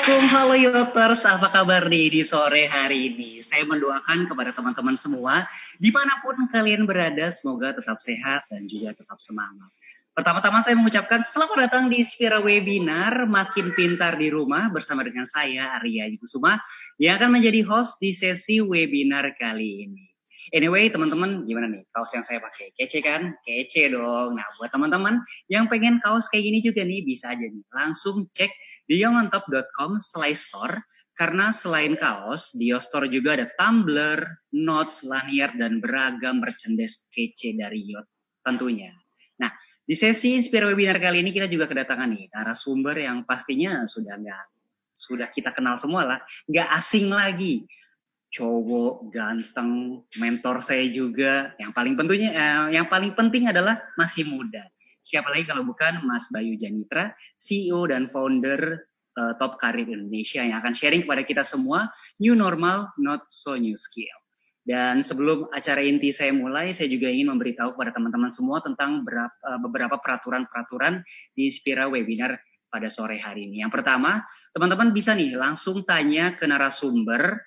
Halo Yoters, apa kabar nih di sore hari ini? Saya mendoakan kepada teman-teman semua, dimanapun kalian berada, semoga tetap sehat dan juga tetap semangat. Pertama-tama saya mengucapkan selamat datang di Inspira Webinar Makin Pintar di Rumah bersama dengan saya, Arya Kusuma, yang akan menjadi host di sesi webinar kali ini. Anyway, teman-teman, gimana nih kaos yang saya pakai? Kece kan? Kece dong. Nah, buat teman-teman yang pengen kaos kayak gini juga nih, bisa aja nih langsung cek di youngontop.com/store, karena selain kaos, di Yostore juga ada tumbler, notes, lanyard, dan beragam merchandise kece dari Yot tentunya. Nah, di sesi Inspira Webinar kali ini kita juga kedatangan nih narasumber yang pastinya sudah kita kenal semua lah, nggak asing lagi. Cowok ganteng, mentor saya juga. Yang paling penting adalah masih muda. Siapa lagi kalau bukan Mas Bayu Janitra, CEO dan founder Top Career Indonesia, yang akan sharing kepada kita semua new normal, not so new skill. Dan sebelum acara inti saya mulai, saya juga ingin memberitahu kepada teman-teman semua tentang beberapa peraturan-peraturan di Inspira Webinar pada sore hari ini. Yang pertama, teman-teman bisa nih langsung tanya ke narasumber,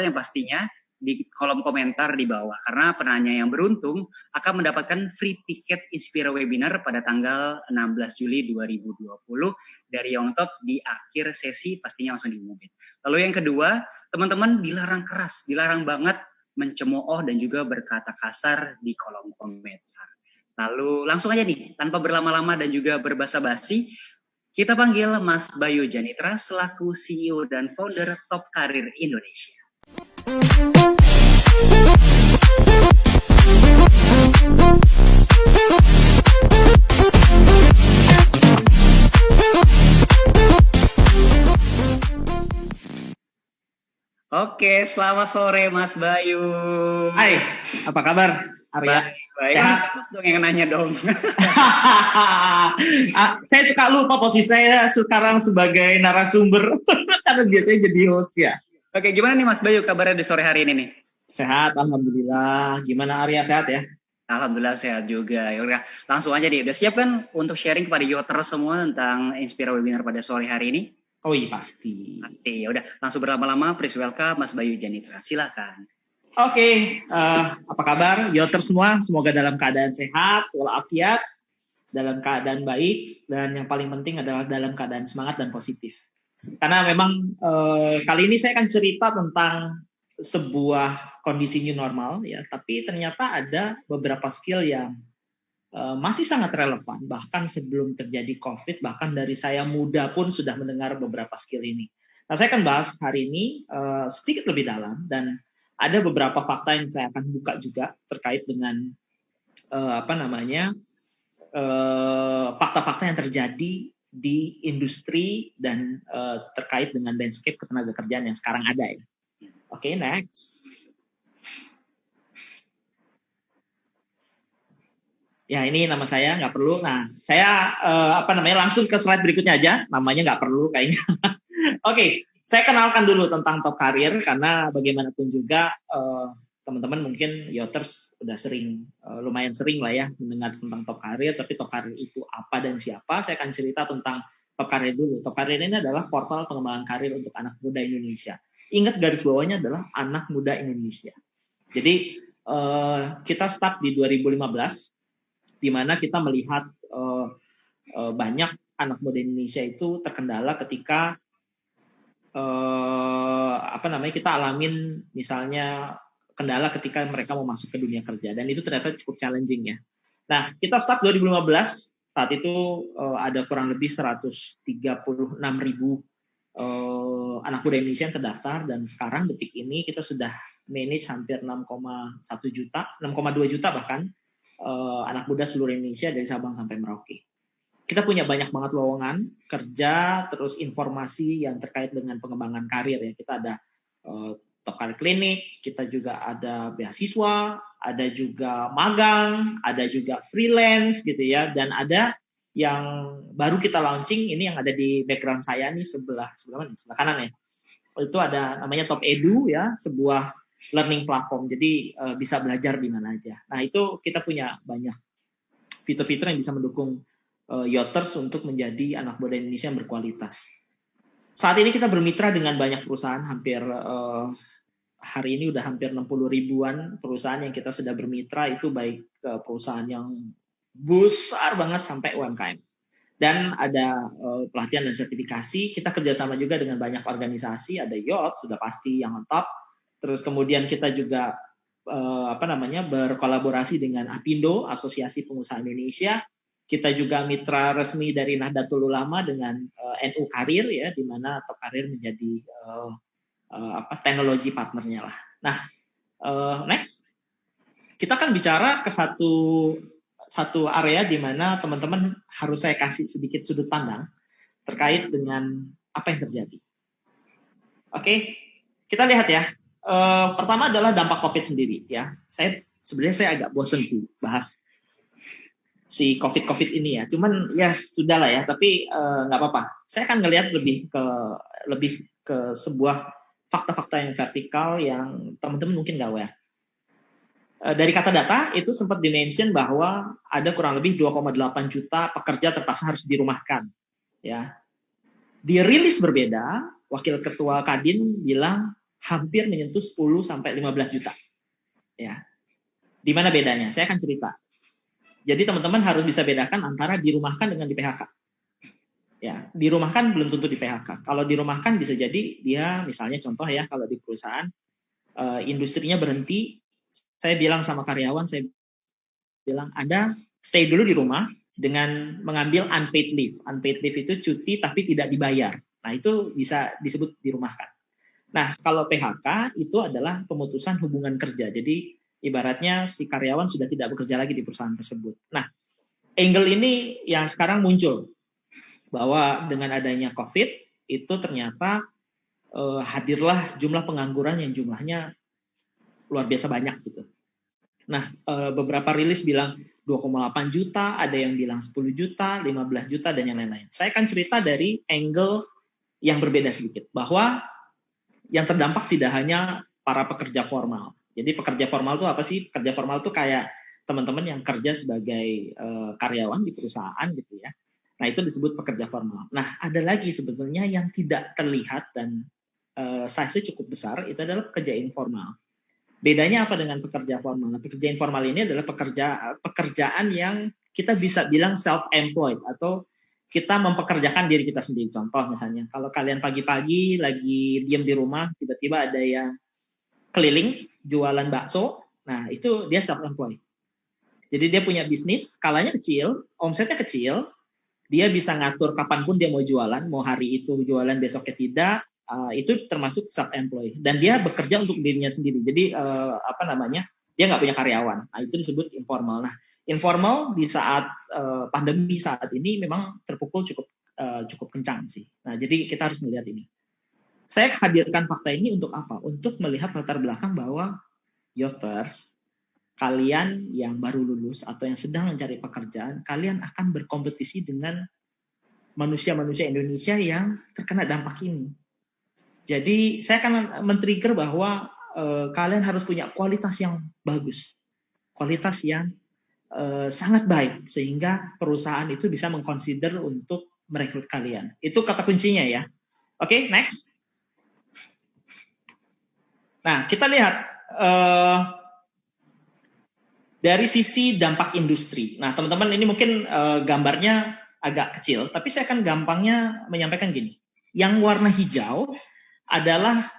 yang pastinya di kolom komentar di bawah, karena penanya yang beruntung akan mendapatkan free tiket Inspira Webinar pada tanggal 16 Juli 2020 dari Yongtop di akhir sesi, pastinya langsung diumumin. Lalu yang kedua, teman-teman dilarang banget mencemooh dan juga berkata kasar di kolom komentar. Lalu langsung aja nih, tanpa berlama-lama dan juga berbasa-basi, kita panggil Mas Bayu Janitra selaku CEO dan founder Top Career Indonesia. Oke, selamat sore Mas Bayu. Hai, apa kabar Arya? Baik. Sehat? Mas dong yang nanya dong. Saya suka lupa posisi saya sekarang sebagai narasumber karena biasanya jadi host ya. Oke, gimana nih Mas Bayu kabarnya di sore hari ini nih? Sehat, alhamdulillah. Gimana Arya, sehat ya? Alhamdulillah sehat juga. Yaudah, langsung aja deh. Udah siap kan untuk sharing kepada Yoter semua tentang Inspira Webinar pada sore hari ini? Oh iya, pasti. Ya udah, langsung berlama-lama, please welcome Mas Bayu Janitra. Silakan. Oke, apa kabar Yoter semua? Semoga dalam keadaan sehat, walafiat, dalam keadaan baik, dan yang paling penting adalah dalam keadaan semangat dan positif. Karena memang kali ini saya akan cerita tentang sebuah kondisi new normal ya, tapi ternyata ada beberapa skill yang masih sangat relevan, bahkan sebelum terjadi COVID, bahkan dari saya muda pun sudah mendengar beberapa skill ini. Nah, saya akan bahas hari ini sedikit lebih dalam, dan ada beberapa fakta yang saya akan buka juga terkait dengan fakta-fakta yang terjadi di industri dan terkait dengan landscape ketenagakerjaan yang sekarang ada ya. Oke, next. Ya, ini nama saya, nggak perlu. Nah, saya langsung ke slide berikutnya aja. Namanya nggak perlu kayaknya. Oke, saya kenalkan dulu tentang Top Career, karena bagaimanapun juga teman-teman mungkin Yoters udah lumayan sering lah ya mendengar tentang Top Career, tapi Top Career itu apa dan siapa? Saya akan cerita tentang Top Career dulu. Top Career ini adalah portal pengembangan karir untuk anak muda Indonesia. Ingat garis bawahnya adalah anak muda Indonesia. Jadi kita start di 2015, di mana kita melihat banyak anak muda Indonesia itu terkendala ketika kita alamin misalnya kendala ketika mereka mau masuk ke dunia kerja, dan itu ternyata cukup challenging ya. Nah, kita start 2015, saat itu ada kurang lebih 136.000 anak muda Indonesia yang terdaftar, dan sekarang detik ini kita sudah manage hampir 6,2 juta bahkan anak muda seluruh Indonesia dari Sabang sampai Merauke. Kita punya banyak banget lowongan kerja, terus informasi yang terkait dengan pengembangan karir ya. Kita ada Top Career Clinic, kita juga ada beasiswa, ada juga magang, ada juga freelance gitu ya, dan ada yang baru kita launching, ini yang ada di background saya nih sebelah kanan ya. Itu ada namanya Top Edu ya, sebuah learning platform. Jadi bisa belajar di mana aja. Nah, itu kita punya banyak fitur-fitur yang bisa mendukung Yoters untuk menjadi anak muda Indonesia yang berkualitas. Saat ini kita bermitra dengan banyak perusahaan, hampir hari ini udah hampir 60 ribuan perusahaan yang kita sudah bermitra, itu baik perusahaan yang besar banget sampai UMKM. Dan ada pelatihan dan sertifikasi, kita kerjasama juga dengan banyak organisasi, ada YOT, sudah pasti yang on top. Terus kemudian kita juga berkolaborasi dengan APindo, Asosiasi Pengusaha Indonesia. Kita juga mitra resmi dari Nahdlatul Ulama dengan NU Karir, ya, di mana Top Karir menjadi teknologi partnernya lah. Nah, next, kita akan bicara ke satu area di mana teman-teman harus saya kasih sedikit sudut pandang terkait dengan apa yang terjadi. Oke, kita lihat ya. Pertama adalah dampak COVID sendiri, ya. Sebenarnya saya agak bosan sih bahas si COVID ini ya. Cuman ya sudah lah ya, tapi nggak apa-apa. Saya akan ngelihat lebih ke sebuah fakta-fakta yang vertikal yang teman-teman mungkin nggak aware. Dari kata data itu sempat dimention bahwa ada kurang lebih 2,8 juta pekerja terpaksa harus dirumahkan. Ya, di rilis berbeda, Wakil Ketua Kadin bilang hampir menyentuh 10 sampai 15 juta. Ya, di mana bedanya? Saya akan cerita. Jadi teman-teman harus bisa bedakan antara dirumahkan dengan di PHK. Ya, dirumahkan belum tentu di PHK. Kalau dirumahkan bisa jadi dia, misalnya contoh ya, kalau di perusahaan industrinya berhenti, saya bilang sama karyawan, saya bilang Anda stay dulu di rumah dengan mengambil unpaid leave. Unpaid leave itu cuti tapi tidak dibayar. Nah, itu bisa disebut dirumahkan. Nah, kalau PHK itu adalah pemutusan hubungan kerja. Jadi ibaratnya si karyawan sudah tidak bekerja lagi di perusahaan tersebut. Nah, angle ini yang sekarang muncul bahwa dengan adanya COVID itu ternyata hadirlah jumlah pengangguran yang jumlahnya luar biasa banyak gitu. Nah, beberapa rilis bilang 2,8 juta, ada yang bilang 10 juta, 15 juta, dan yang lain-lain. Saya akan cerita dari angle yang berbeda sedikit, bahwa yang terdampak tidak hanya para pekerja formal. Jadi pekerja formal itu apa sih? Pekerja formal itu kayak teman-teman yang kerja sebagai karyawan di perusahaan gitu ya. Nah, itu disebut pekerja formal. Nah, ada lagi sebetulnya yang tidak terlihat dan size-nya cukup besar, itu adalah pekerja informal. Bedanya apa dengan pekerja formal? Nah, pekerja informal ini adalah pekerjaan yang kita bisa bilang self-employed atau kita mempekerjakan diri kita sendiri. Contoh misalnya, kalau kalian pagi-pagi lagi diam di rumah, tiba-tiba ada yang keliling jualan bakso, nah itu dia self-employed. Jadi dia punya bisnis, skalanya kecil, omsetnya kecil, dia bisa ngatur kapanpun dia mau jualan, mau hari itu jualan, besoknya tidak, itu termasuk self-employed. Dan dia bekerja untuk dirinya sendiri. Jadi dia nggak punya karyawan. Nah, itu disebut informal. Nah, informal di saat pandemi saat ini memang terpukul cukup kencang sih. Nah, jadi kita harus melihat ini. Saya hadirkan fakta ini untuk apa? Untuk melihat latar belakang bahwa Yoters, kalian yang baru lulus atau yang sedang mencari pekerjaan, kalian akan berkompetisi dengan manusia-manusia Indonesia yang terkena dampak ini. Jadi saya akan men-trigger bahwa kalian harus punya kualitas yang bagus, kualitas yang sangat baik, sehingga perusahaan itu bisa mengconsider untuk merekrut kalian. Itu kata kuncinya ya. Oke, next. Nah, kita lihat dari sisi dampak industri. Nah, teman-teman ini mungkin gambarnya agak kecil, tapi saya akan gampangnya menyampaikan gini. Yang warna hijau adalah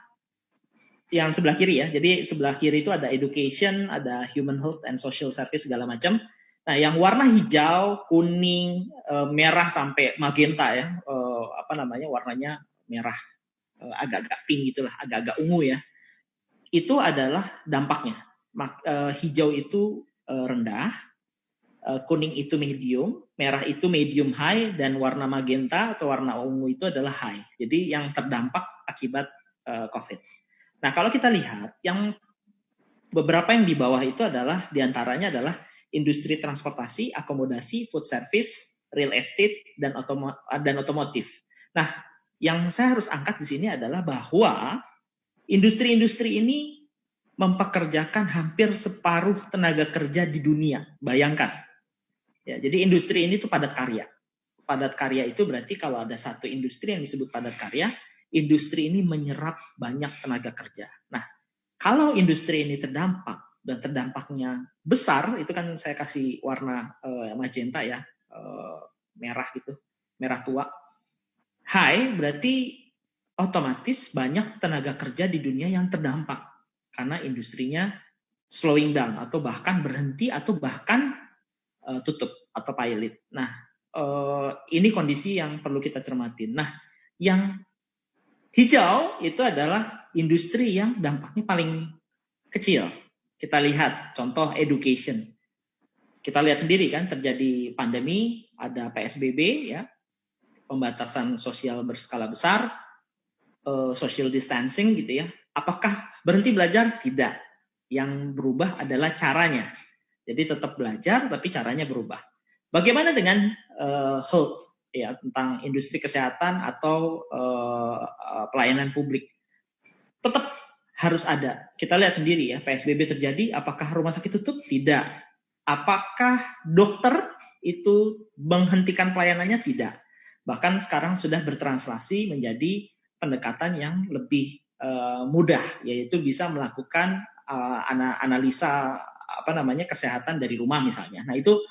yang sebelah kiri ya. Jadi sebelah kiri itu ada education, ada human health and social service segala macam. Nah, yang warna hijau, kuning, merah sampai magenta ya. Warnanya merah, agak-agak pink gitulah, agak-agak ungu ya. Itu adalah dampaknya. Hijau itu rendah, kuning itu medium, merah itu medium high, dan warna magenta atau warna ungu itu adalah high. Jadi yang terdampak akibat COVID. Nah, kalau kita lihat, yang beberapa yang di bawah itu adalah, diantaranya adalah industri transportasi, akomodasi, food service, real estate, dan otomotif. Nah, yang saya harus angkat di sini adalah bahwa industri-industri ini mempekerjakan hampir separuh tenaga kerja di dunia. Bayangkan. Ya, jadi industri ini tuh padat karya. padat karya itu berarti kalau ada satu industri yang disebut padat karya, industri ini menyerap banyak tenaga kerja. Nah, kalau industri ini terdampak dan terdampaknya besar, itu kan saya kasih warna magenta ya, merah gitu, merah tua. High berarti otomatis banyak tenaga kerja di dunia yang terdampak karena industrinya slowing down atau bahkan berhenti atau bahkan tutup atau pilot. Nah, ini kondisi yang perlu kita cermati. Nah, yang hijau itu adalah industri yang dampaknya paling kecil. Kita lihat contoh education. Kita lihat sendiri kan terjadi pandemi, ada PSBB ya, pembatasan sosial berskala besar, social distancing gitu ya. Apakah berhenti belajar? Tidak. Yang berubah adalah caranya. Jadi tetap belajar tapi caranya berubah. Bagaimana dengan health ya, tentang industri kesehatan atau pelayanan publik? Tetap harus ada. Kita lihat sendiri ya, PSBB terjadi, apakah rumah sakit tutup? Tidak. Apakah dokter itu menghentikan pelayanannya? Tidak. Bahkan sekarang sudah bertranslasi menjadi pendekatan yang lebih mudah, yaitu bisa melakukan analisa kesehatan dari rumah misalnya. Nah itu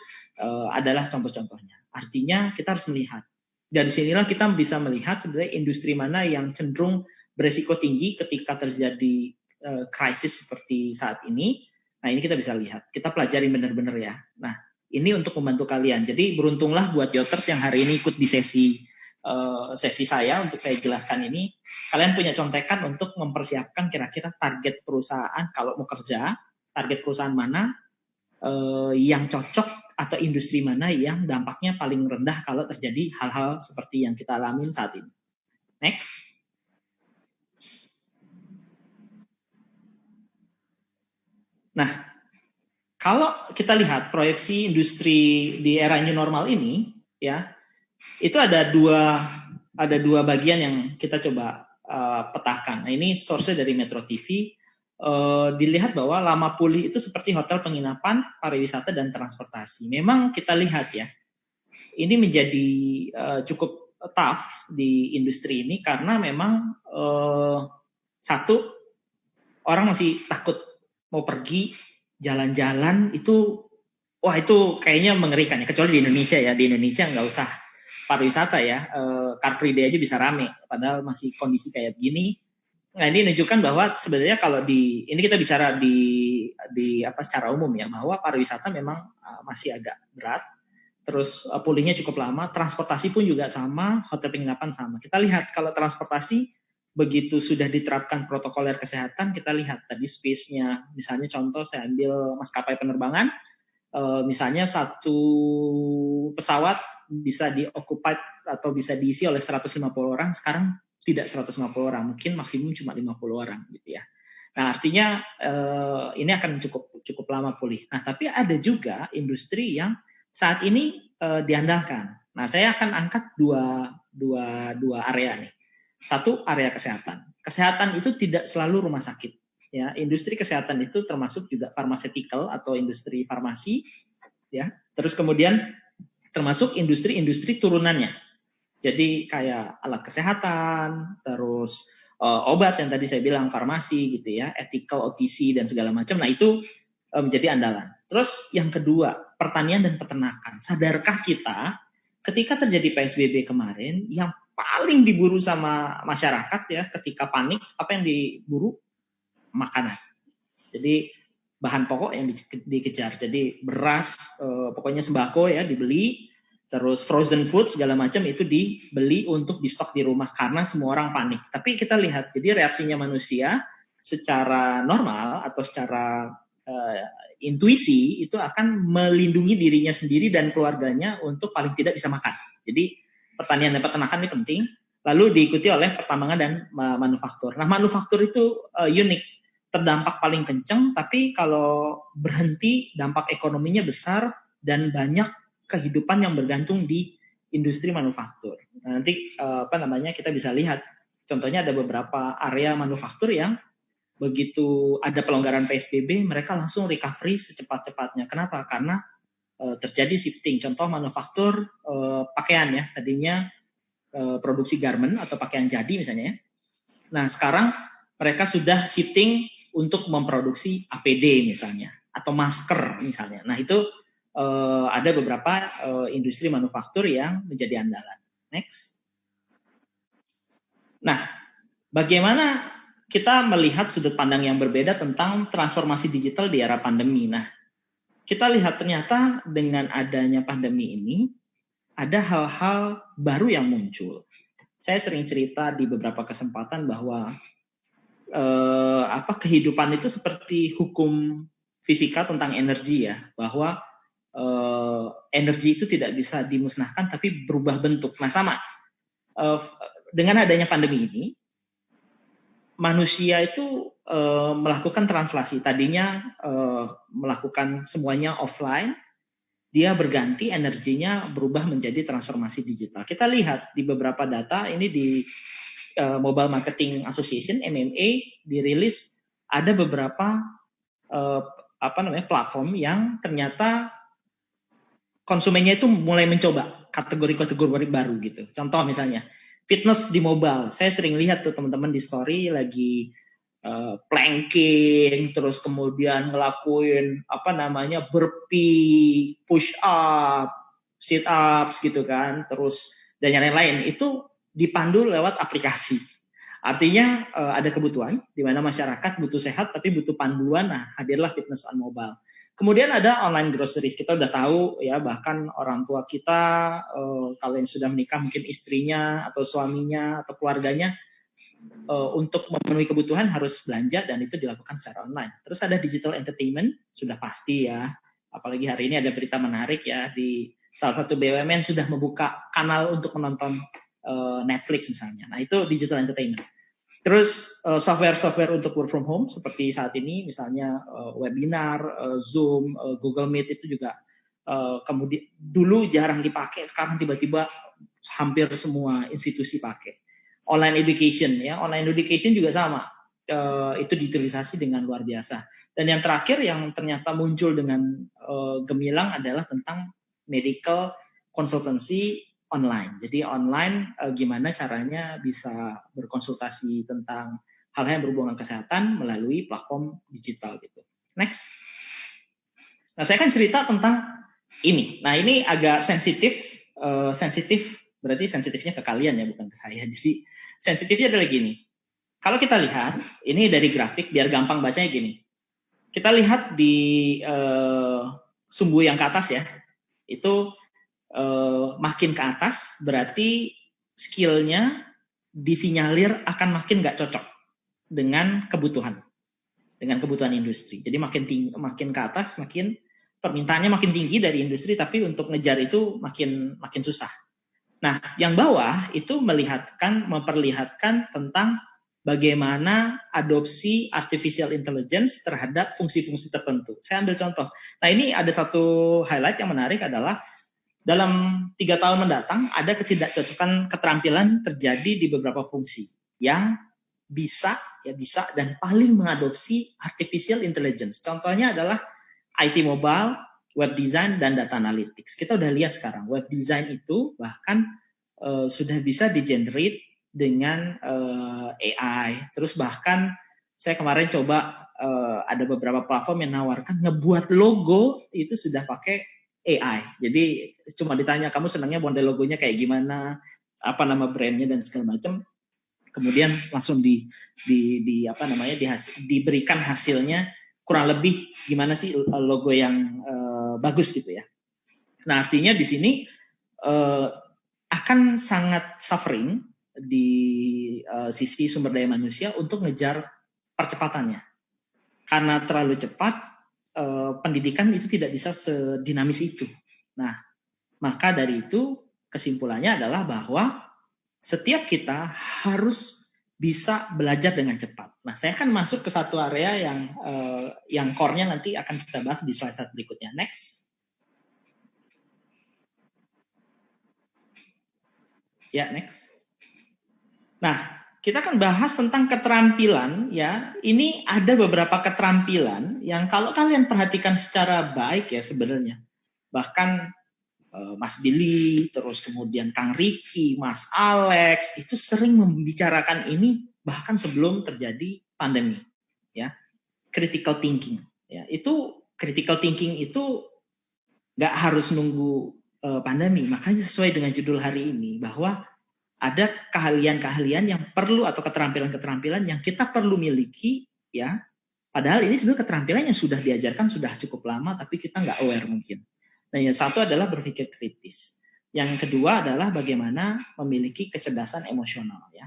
adalah contoh-contohnya. Artinya kita harus melihat. Dari sinilah kita bisa melihat sebenarnya industri mana yang cenderung beresiko tinggi ketika terjadi krisis seperti saat ini. Nah ini kita bisa lihat. Kita pelajari benar-benar ya. Nah ini untuk membantu kalian. Jadi beruntunglah buat Yoters yang hari ini ikut di sesi saya untuk saya jelaskan ini. Kalian punya contekan untuk mempersiapkan kira-kira target perusahaan kalau mau kerja, target perusahaan mana yang cocok atau industri mana yang dampaknya paling rendah kalau terjadi hal-hal seperti yang kita alamin saat ini. Next. Nah, kalau kita lihat proyeksi industri di era new normal ini, ya, itu ada dua bagian yang kita coba petakan. Nah, ini source dari Metro TV. Dilihat bahwa lama pulih itu seperti hotel, penginapan, pariwisata, dan transportasi. Memang kita lihat ya, ini menjadi cukup tough di industri ini karena memang satu, orang masih takut mau pergi jalan-jalan itu, wah itu kayaknya mengerikan ya, kecuali di Indonesia ya. Di Indonesia nggak usah pariwisata ya, Car Free Day aja bisa rame, padahal masih kondisi kayak gini. Nah ini menunjukkan bahwa sebenarnya kalau ini kita bicara di secara umum ya, bahwa pariwisata memang masih agak berat, terus pulihnya cukup lama, transportasi pun juga sama, hotel penginapan sama. Kita lihat kalau transportasi begitu sudah diterapkan protokoler kesehatan, kita lihat tadi space-nya, misalnya contoh saya ambil maskapai penerbangan, misalnya satu pesawat bisa di-occupied atau bisa diisi oleh 150 orang, sekarang tidak 150 orang, mungkin maksimum cuma 50 orang gitu ya. Nah artinya ini akan cukup lama pulih. Nah tapi ada juga industri yang saat ini diandalkan. Nah saya akan angkat dua area nih. Satu area kesehatan. Kesehatan itu tidak selalu rumah sakit. Ya, industri kesehatan itu termasuk juga pharmaceutical atau industri farmasi. Ya, terus kemudian termasuk industri-industri turunannya. Jadi kayak alat kesehatan, terus obat yang tadi saya bilang farmasi gitu ya, ethical OTC dan segala macam. Nah itu menjadi andalan. Terus yang kedua, pertanian dan peternakan. Sadarkah kita ketika terjadi PSBB kemarin yang paling diburu sama masyarakat ya ketika panik, apa yang diburu? Makanan. Jadi bahan pokok yang dikejar. Jadi beras, pokoknya sembako ya dibeli. Terus frozen food segala macam itu dibeli untuk di stok di rumah karena semua orang panik. Tapi kita lihat, jadi reaksinya manusia secara normal atau secara intuisi itu akan melindungi dirinya sendiri dan keluarganya untuk paling tidak bisa makan. Jadi pertanian dan peternakan ini penting. Lalu diikuti oleh pertambangan dan manufaktur. Nah manufaktur itu unik, terdampak paling kenceng. Tapi kalau berhenti dampak ekonominya besar dan banyak kehidupan yang bergantung di industri manufaktur. Nah, nanti kita bisa lihat contohnya ada beberapa area manufaktur yang begitu ada pelonggaran PSBB mereka langsung recovery secepat-cepatnya. Kenapa? Karena terjadi shifting. Contoh manufaktur pakaian ya, tadinya produksi garment atau pakaian jadi misalnya ya. Nah sekarang mereka sudah shifting untuk memproduksi APD misalnya atau masker misalnya. Nah itu ada beberapa industri manufaktur yang menjadi andalan. Next. Nah, bagaimana kita melihat sudut pandang yang berbeda tentang transformasi digital di era pandemi. Nah, kita lihat ternyata dengan adanya pandemi ini ada hal-hal baru yang muncul. Saya sering cerita di beberapa kesempatan bahwa kehidupan itu seperti hukum fisika tentang energi ya, bahwa energi itu tidak bisa dimusnahkan tapi berubah bentuk. Nah sama dengan adanya pandemi ini, manusia itu melakukan translasi. Tadinya melakukan semuanya offline, dia berganti energinya berubah menjadi transformasi digital. Kita lihat di beberapa data ini di Mobile Marketing Association MMA dirilis ada beberapa platform yang ternyata konsumennya itu mulai mencoba kategori-kategori baru gitu. Contoh misalnya fitness di mobile. Saya sering lihat tuh teman-teman di story lagi planking, terus kemudian ngelakuin burpee, push up, sit ups gitu kan, terus dan yang lain-lain itu dipandu lewat aplikasi. Artinya ada kebutuhan di mana masyarakat butuh sehat tapi butuh panduan. Nah, hadirlah fitness on mobile. Kemudian ada online groceries. Kita udah tahu ya, bahkan orang tua kita kalau yang sudah menikah mungkin istrinya atau suaminya atau keluarganya untuk memenuhi kebutuhan harus belanja dan itu dilakukan secara online. Terus ada digital entertainment, sudah pasti ya. Apalagi hari ini ada berita menarik ya, di salah satu BUMN sudah membuka kanal untuk menonton Netflix misalnya. Nah itu digital entertainment. Terus software-software untuk work from home seperti saat ini misalnya webinar, Zoom, Google Meet itu juga kemudian dulu jarang dipakai, sekarang tiba-tiba hampir semua institusi pakai. Online education ya, online education juga sama, itu diutilisasi dengan luar biasa. Dan yang terakhir yang ternyata muncul dengan gemilang adalah tentang medical consultancy online. Jadi online gimana caranya bisa berkonsultasi tentang hal-hal yang berhubungan kesehatan melalui platform digital gitu. Next. Nah saya kan cerita tentang ini. Nah ini agak sensitif berarti sensitifnya ke kalian ya, bukan ke saya. Jadi sensitifnya adalah gini. Kalau kita lihat, ini dari grafik, biar gampang bacanya gini. Kita lihat di sumbu yang ke atas ya, itu makin ke atas berarti skillnya disinyalir akan makin nggak cocok dengan kebutuhan industri. Jadi makin ke atas, makin permintaannya makin tinggi dari industri, tapi untuk ngejar itu makin susah. Nah, yang bawah itu memperlihatkan tentang bagaimana adopsi artificial intelligence terhadap fungsi-fungsi tertentu. Saya ambil contoh. Nah, ini ada satu highlight yang menarik adalah dalam 3 tahun mendatang ada ketidakcocokan keterampilan terjadi di beberapa fungsi yang bisa dan paling mengadopsi artificial intelligence. Contohnya adalah IT mobile, web design, dan data analytics. Kita udah lihat sekarang, web design itu bahkan sudah bisa di-generate dengan AI. Terus bahkan saya kemarin coba ada beberapa platform yang menawarkan ngebuat logo itu sudah pakai AI. Jadi cuma ditanya, kamu senangnya model logonya kayak gimana, apa nama brandnya, dan segala macam. Kemudian langsung diberikan hasilnya kurang lebih gimana sih logo yang bagus gitu ya. Nah artinya di sini akan sangat suffering di sisi sumber daya manusia untuk ngejar percepatannya. Karena terlalu cepat, pendidikan itu tidak bisa sedinamis itu. Nah maka dari itu kesimpulannya adalah bahwa setiap kita harus bisa belajar dengan cepat. Nah, saya akan masuk ke satu area yang core-nya nanti akan kita bahas di slide berikutnya. Next. Ya, next. Nah, kita akan bahas tentang keterampilan ya. Ini ada beberapa keterampilan yang kalau kalian perhatikan secara baik ya sebenarnya. bahkan Mas Billy, terus kemudian Kang Riki, Mas Alex itu sering membicarakan ini bahkan sebelum terjadi pandemi, ya. Critical thinking, ya. Itu critical thinking itu nggak harus nunggu pandemi, makanya sesuai dengan judul hari ini bahwa ada keahlian-keahlian yang perlu atau keterampilan-keterampilan yang kita perlu miliki, ya. Padahal ini sebenarnya keterampilan yang sudah diajarkan sudah cukup lama, tapi kita nggak aware mungkin. Nah, yang satu adalah berpikir kritis. Yang kedua adalah bagaimana memiliki kecerdasan emosional, ya.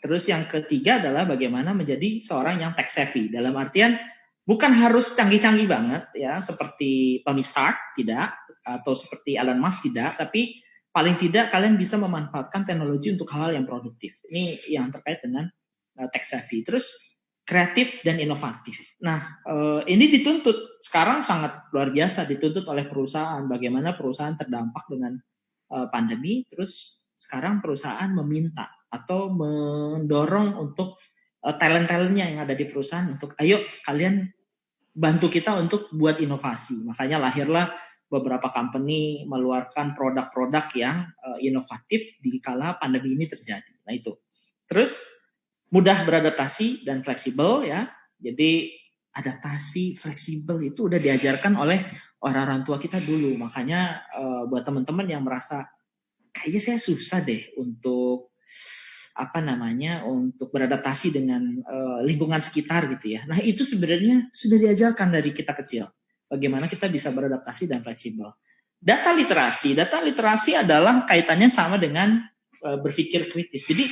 Terus yang ketiga adalah bagaimana menjadi seorang yang tech savvy. Dalam artian bukan harus canggih-canggih banget, ya, seperti Tony Stark, tidak, atau seperti Elon Musk, tidak, tapi paling tidak kalian bisa memanfaatkan teknologi untuk hal-hal yang produktif. Ini yang terkait dengan tech savvy. Terus kreatif dan inovatif. Nah, ini dituntut sekarang sangat luar biasa, dituntut oleh perusahaan. Bagaimana perusahaan terdampak dengan pandemi, terus sekarang perusahaan meminta atau mendorong untuk talent-talentnya yang ada di perusahaan untuk ayo kalian bantu kita untuk buat inovasi. Makanya lahirlah beberapa company meluarkan produk-produk yang inovatif di kala pandemi ini terjadi. Nah itu. Terus mudah beradaptasi dan fleksibel, ya. Jadi adaptasi fleksibel itu udah diajarkan oleh orang-orang tua kita dulu. Makanya buat teman-teman yang merasa kayaknya saya susah deh untuk untuk beradaptasi dengan lingkungan sekitar gitu ya. Nah itu sebenarnya sudah diajarkan dari kita kecil. Bagaimana kita bisa beradaptasi dan fleksibel. Data literasi adalah kaitannya sama dengan berpikir kritis. Jadi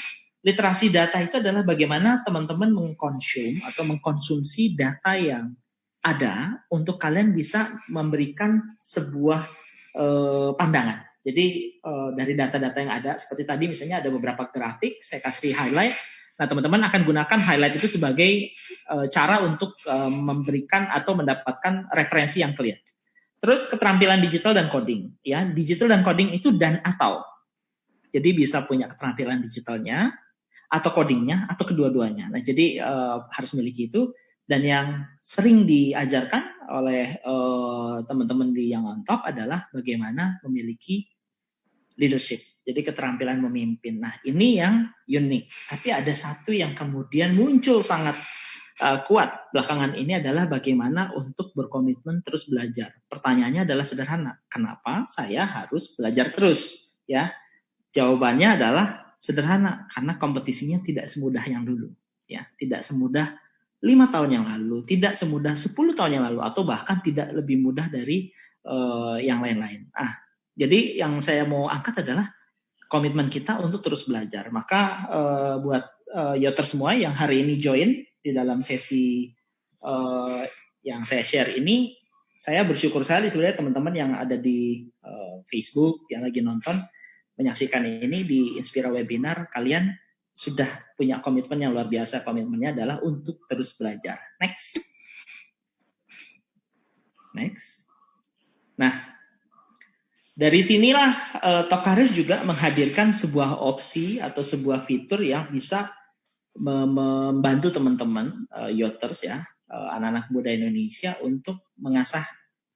literasi data itu adalah bagaimana teman-teman mengkonsumsi data yang ada untuk kalian bisa memberikan sebuah pandangan. Jadi dari data-data yang ada, seperti tadi misalnya ada beberapa grafik, saya kasih highlight. Nah teman-teman akan gunakan highlight itu sebagai cara untuk memberikan atau mendapatkan referensi yang clear. Terus keterampilan digital dan coding, ya. Digital dan coding itu dan atau. Jadi bisa punya keterampilan digitalnya atau codingnya atau kedua-duanya. Nah, jadi harus memiliki itu, dan yang sering diajarkan oleh teman-teman di yang on top adalah bagaimana memiliki leadership. Jadi keterampilan memimpin. Nah, ini yang unik. Tapi ada satu yang kemudian muncul sangat kuat belakangan ini adalah bagaimana untuk berkomitmen terus belajar. Pertanyaannya adalah sederhana. Kenapa saya harus belajar terus? Ya, jawabannya adalah sederhana, karena kompetisinya tidak semudah yang dulu, ya, tidak semudah 5 tahun yang lalu, tidak semudah 10 tahun yang lalu, atau bahkan tidak lebih mudah dari yang lain-lain. Jadi yang saya mau angkat adalah komitmen kita untuk terus belajar. Maka buat Yoter semua yang hari ini join di dalam sesi yang saya share ini, saya bersyukur sekali sebenarnya teman-teman yang ada di Facebook yang lagi nonton menyaksikan ini di Inspira Webinar, kalian sudah punya komitmen yang luar biasa. Komitmennya adalah untuk terus belajar. Next. Nah, dari sinilah Top Career juga menghadirkan sebuah opsi atau sebuah fitur yang bisa membantu teman-teman Yoters, ya, anak-anak muda Indonesia untuk mengasah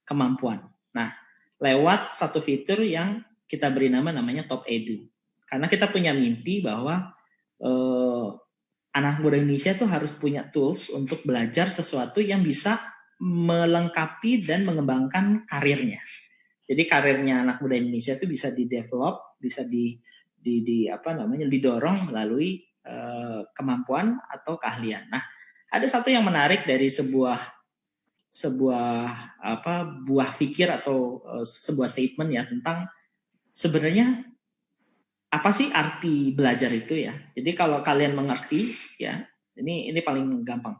kemampuan. Nah, lewat satu fitur yang kita beri namanya Top Edu. Karena kita punya mimpi bahwa anak muda Indonesia tuh harus punya tools untuk belajar sesuatu yang bisa melengkapi dan mengembangkan karirnya. Jadi karirnya anak muda Indonesia itu bisa di-develop, bisa didorong melalui kemampuan atau keahlian. Nah, ada satu yang menarik dari sebuah buah pikir atau sebuah statement, ya, tentang sebenarnya apa sih arti belajar itu, ya. Jadi kalau kalian mengerti, ya, ini paling gampang.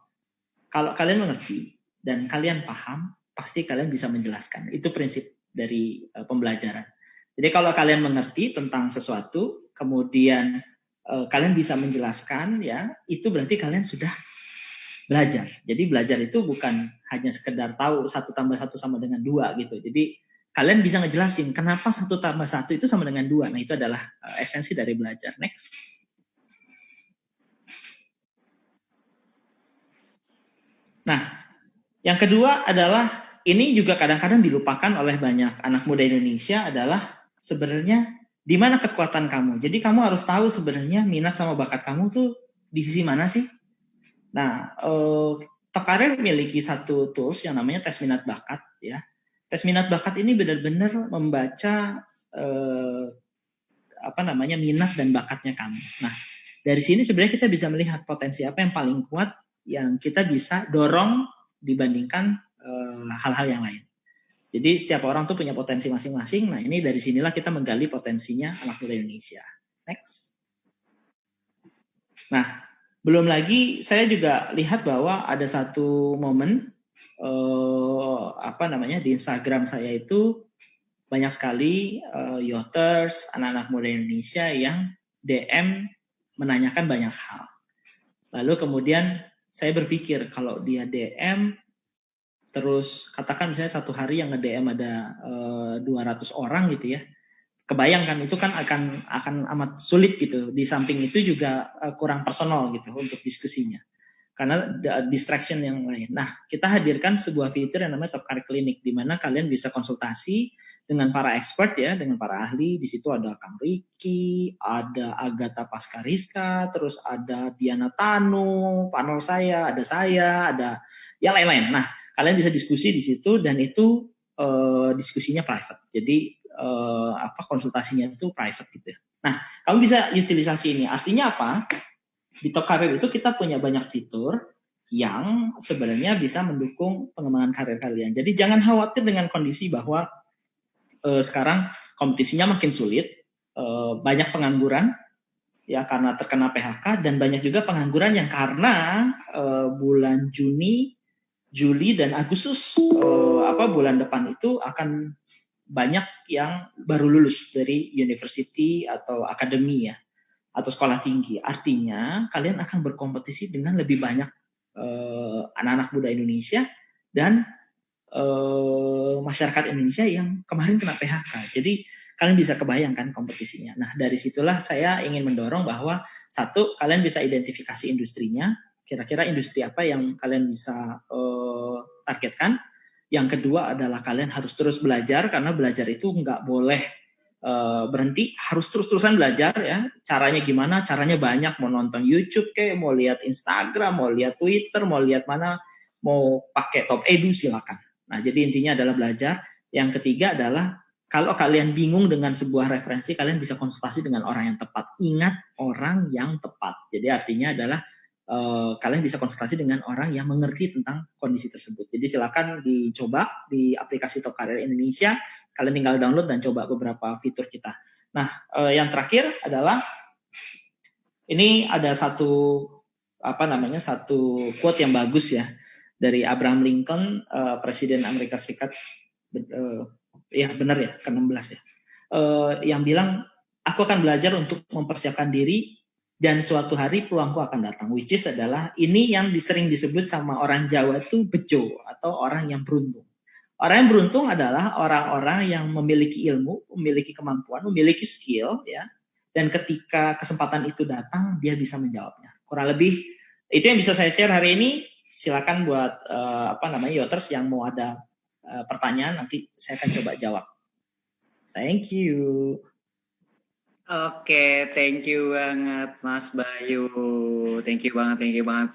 Kalau kalian mengerti dan kalian paham, pasti kalian bisa menjelaskan. Itu prinsip dari pembelajaran. Jadi kalau kalian mengerti tentang sesuatu, kemudian kalian bisa menjelaskan, ya, itu berarti kalian sudah belajar. Jadi belajar itu bukan hanya sekedar tahu 1 tambah 1 sama dengan 2 gitu. Jadi kalian bisa ngejelasin kenapa 1 tambah 1 itu sama dengan 2. Nah, itu adalah esensi dari belajar. Next. Nah, yang kedua adalah ini juga kadang-kadang dilupakan oleh banyak anak muda Indonesia adalah sebenarnya di mana kekuatan kamu. Jadi kamu harus tahu sebenarnya minat sama bakat kamu tuh di sisi mana sih. Nah, Top Career memiliki satu tools yang namanya tes minat bakat ya. Tes minat bakat ini benar-benar membaca minat dan bakatnya kamu. Nah, dari sini sebenarnya kita bisa melihat potensi apa yang paling kuat yang kita bisa dorong dibandingkan hal-hal yang lain. Jadi setiap orang tuh punya potensi masing-masing. Nah, ini dari sinilah kita menggali potensinya anak muda Indonesia. Next. Nah, belum lagi saya juga lihat bahwa ada satu momen di Instagram saya itu banyak sekali yachers, anak-anak muda Indonesia yang DM menanyakan banyak hal. Lalu kemudian saya berpikir kalau dia DM terus katakan misalnya satu hari yang nge-DM ada 200 orang gitu ya. Kebayangkan itu kan akan amat sulit gitu. Di samping itu juga kurang personal gitu untuk diskusinya. Karena distraction yang lain. Nah, kita hadirkan sebuah fitur yang namanya Top Career Clinic di mana kalian bisa konsultasi dengan para expert ya, dengan para ahli. Di situ ada Kang Riki, ada Agatha Paskariska, terus ada Diana Tanu, panel saya, ada yang lain-lain. Nah, kalian bisa diskusi di situ dan itu diskusinya private. Jadi konsultasinya itu private gitu. Nah, kamu bisa utilisasi ini. Artinya apa? Di Top Career itu kita punya banyak fitur yang sebenarnya bisa mendukung pengembangan karir kalian. Jadi jangan khawatir dengan kondisi bahwa sekarang kompetisinya makin sulit, banyak pengangguran ya karena terkena PHK dan banyak juga pengangguran yang karena bulan Juni, Juli dan Agustus bulan depan itu akan banyak yang baru lulus dari university atau akademi ya atau sekolah tinggi. Artinya kalian akan berkompetisi dengan lebih banyak anak-anak muda Indonesia dan masyarakat Indonesia yang kemarin kena PHK. Jadi kalian bisa kebayangkan kompetisinya. Nah, dari situlah saya ingin mendorong bahwa satu, kalian bisa identifikasi industrinya, kira-kira industri apa yang kalian bisa targetkan. Yang kedua adalah kalian harus terus belajar, karena belajar itu nggak boleh berhenti, harus terus-terusan belajar ya. Caranya gimana? Caranya banyak, mau nonton YouTube kayak, mau lihat Instagram, mau lihat Twitter, mau lihat mana, mau pakai Top Edu silakan. Nah, jadi intinya adalah belajar. Yang ketiga adalah kalau kalian bingung dengan sebuah referensi, kalian bisa konsultasi dengan orang yang tepat. Ingat, orang yang tepat. Jadi artinya adalah kalian bisa konsultasi dengan orang yang mengerti tentang kondisi tersebut. Jadi silakan dicoba di aplikasi Top Career Indonesia. Kalian tinggal download dan coba beberapa fitur kita. Nah, yang terakhir adalah ini ada satu quote yang bagus ya dari Abraham Lincoln, Presiden Amerika Serikat, ya benar ya, ke-16 ya, yang bilang, aku akan belajar untuk mempersiapkan diri dan suatu hari peluangku akan datang, which is adalah ini yang sering disebut sama orang Jawa tuh bejo atau orang yang beruntung. Orang yang beruntung adalah orang-orang yang memiliki ilmu, memiliki kemampuan, memiliki skill ya, dan ketika kesempatan itu datang dia bisa menjawabnya. Kurang lebih itu yang bisa saya share hari ini. Silakan buat yoters yang mau ada pertanyaan, nanti saya akan coba jawab. Thank you. Oke, thank you banget Mas Bayu. Thank you banget.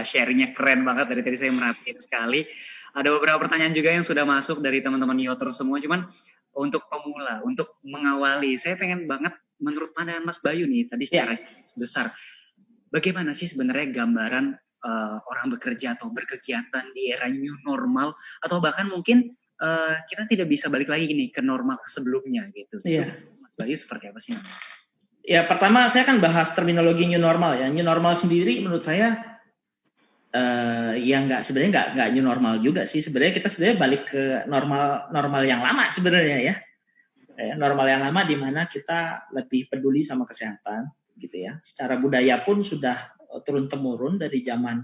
Sharingnya keren banget, dari tadi saya merhatiin sekali. Ada beberapa pertanyaan juga yang sudah masuk dari teman-teman yoter semua. Cuman untuk pemula, untuk mengawali, saya pengen banget menurut pandangan Mas Bayu nih, tadi secara besar, bagaimana sih sebenarnya gambaran orang bekerja atau berkegiatan di era new normal, atau bahkan mungkin kita tidak bisa balik lagi nih ke normal sebelumnya gitu. Iya. Bayu seperti apa sih? Ya, pertama saya akan bahas terminologi new normal ya. New normal sendiri menurut saya sebenarnya nggak new normal juga sih. Sebenarnya kita balik ke normal yang lama sebenarnya ya. Normal yang lama di mana kita lebih peduli sama kesehatan gitu ya. Secara budaya pun sudah turun temurun dari zaman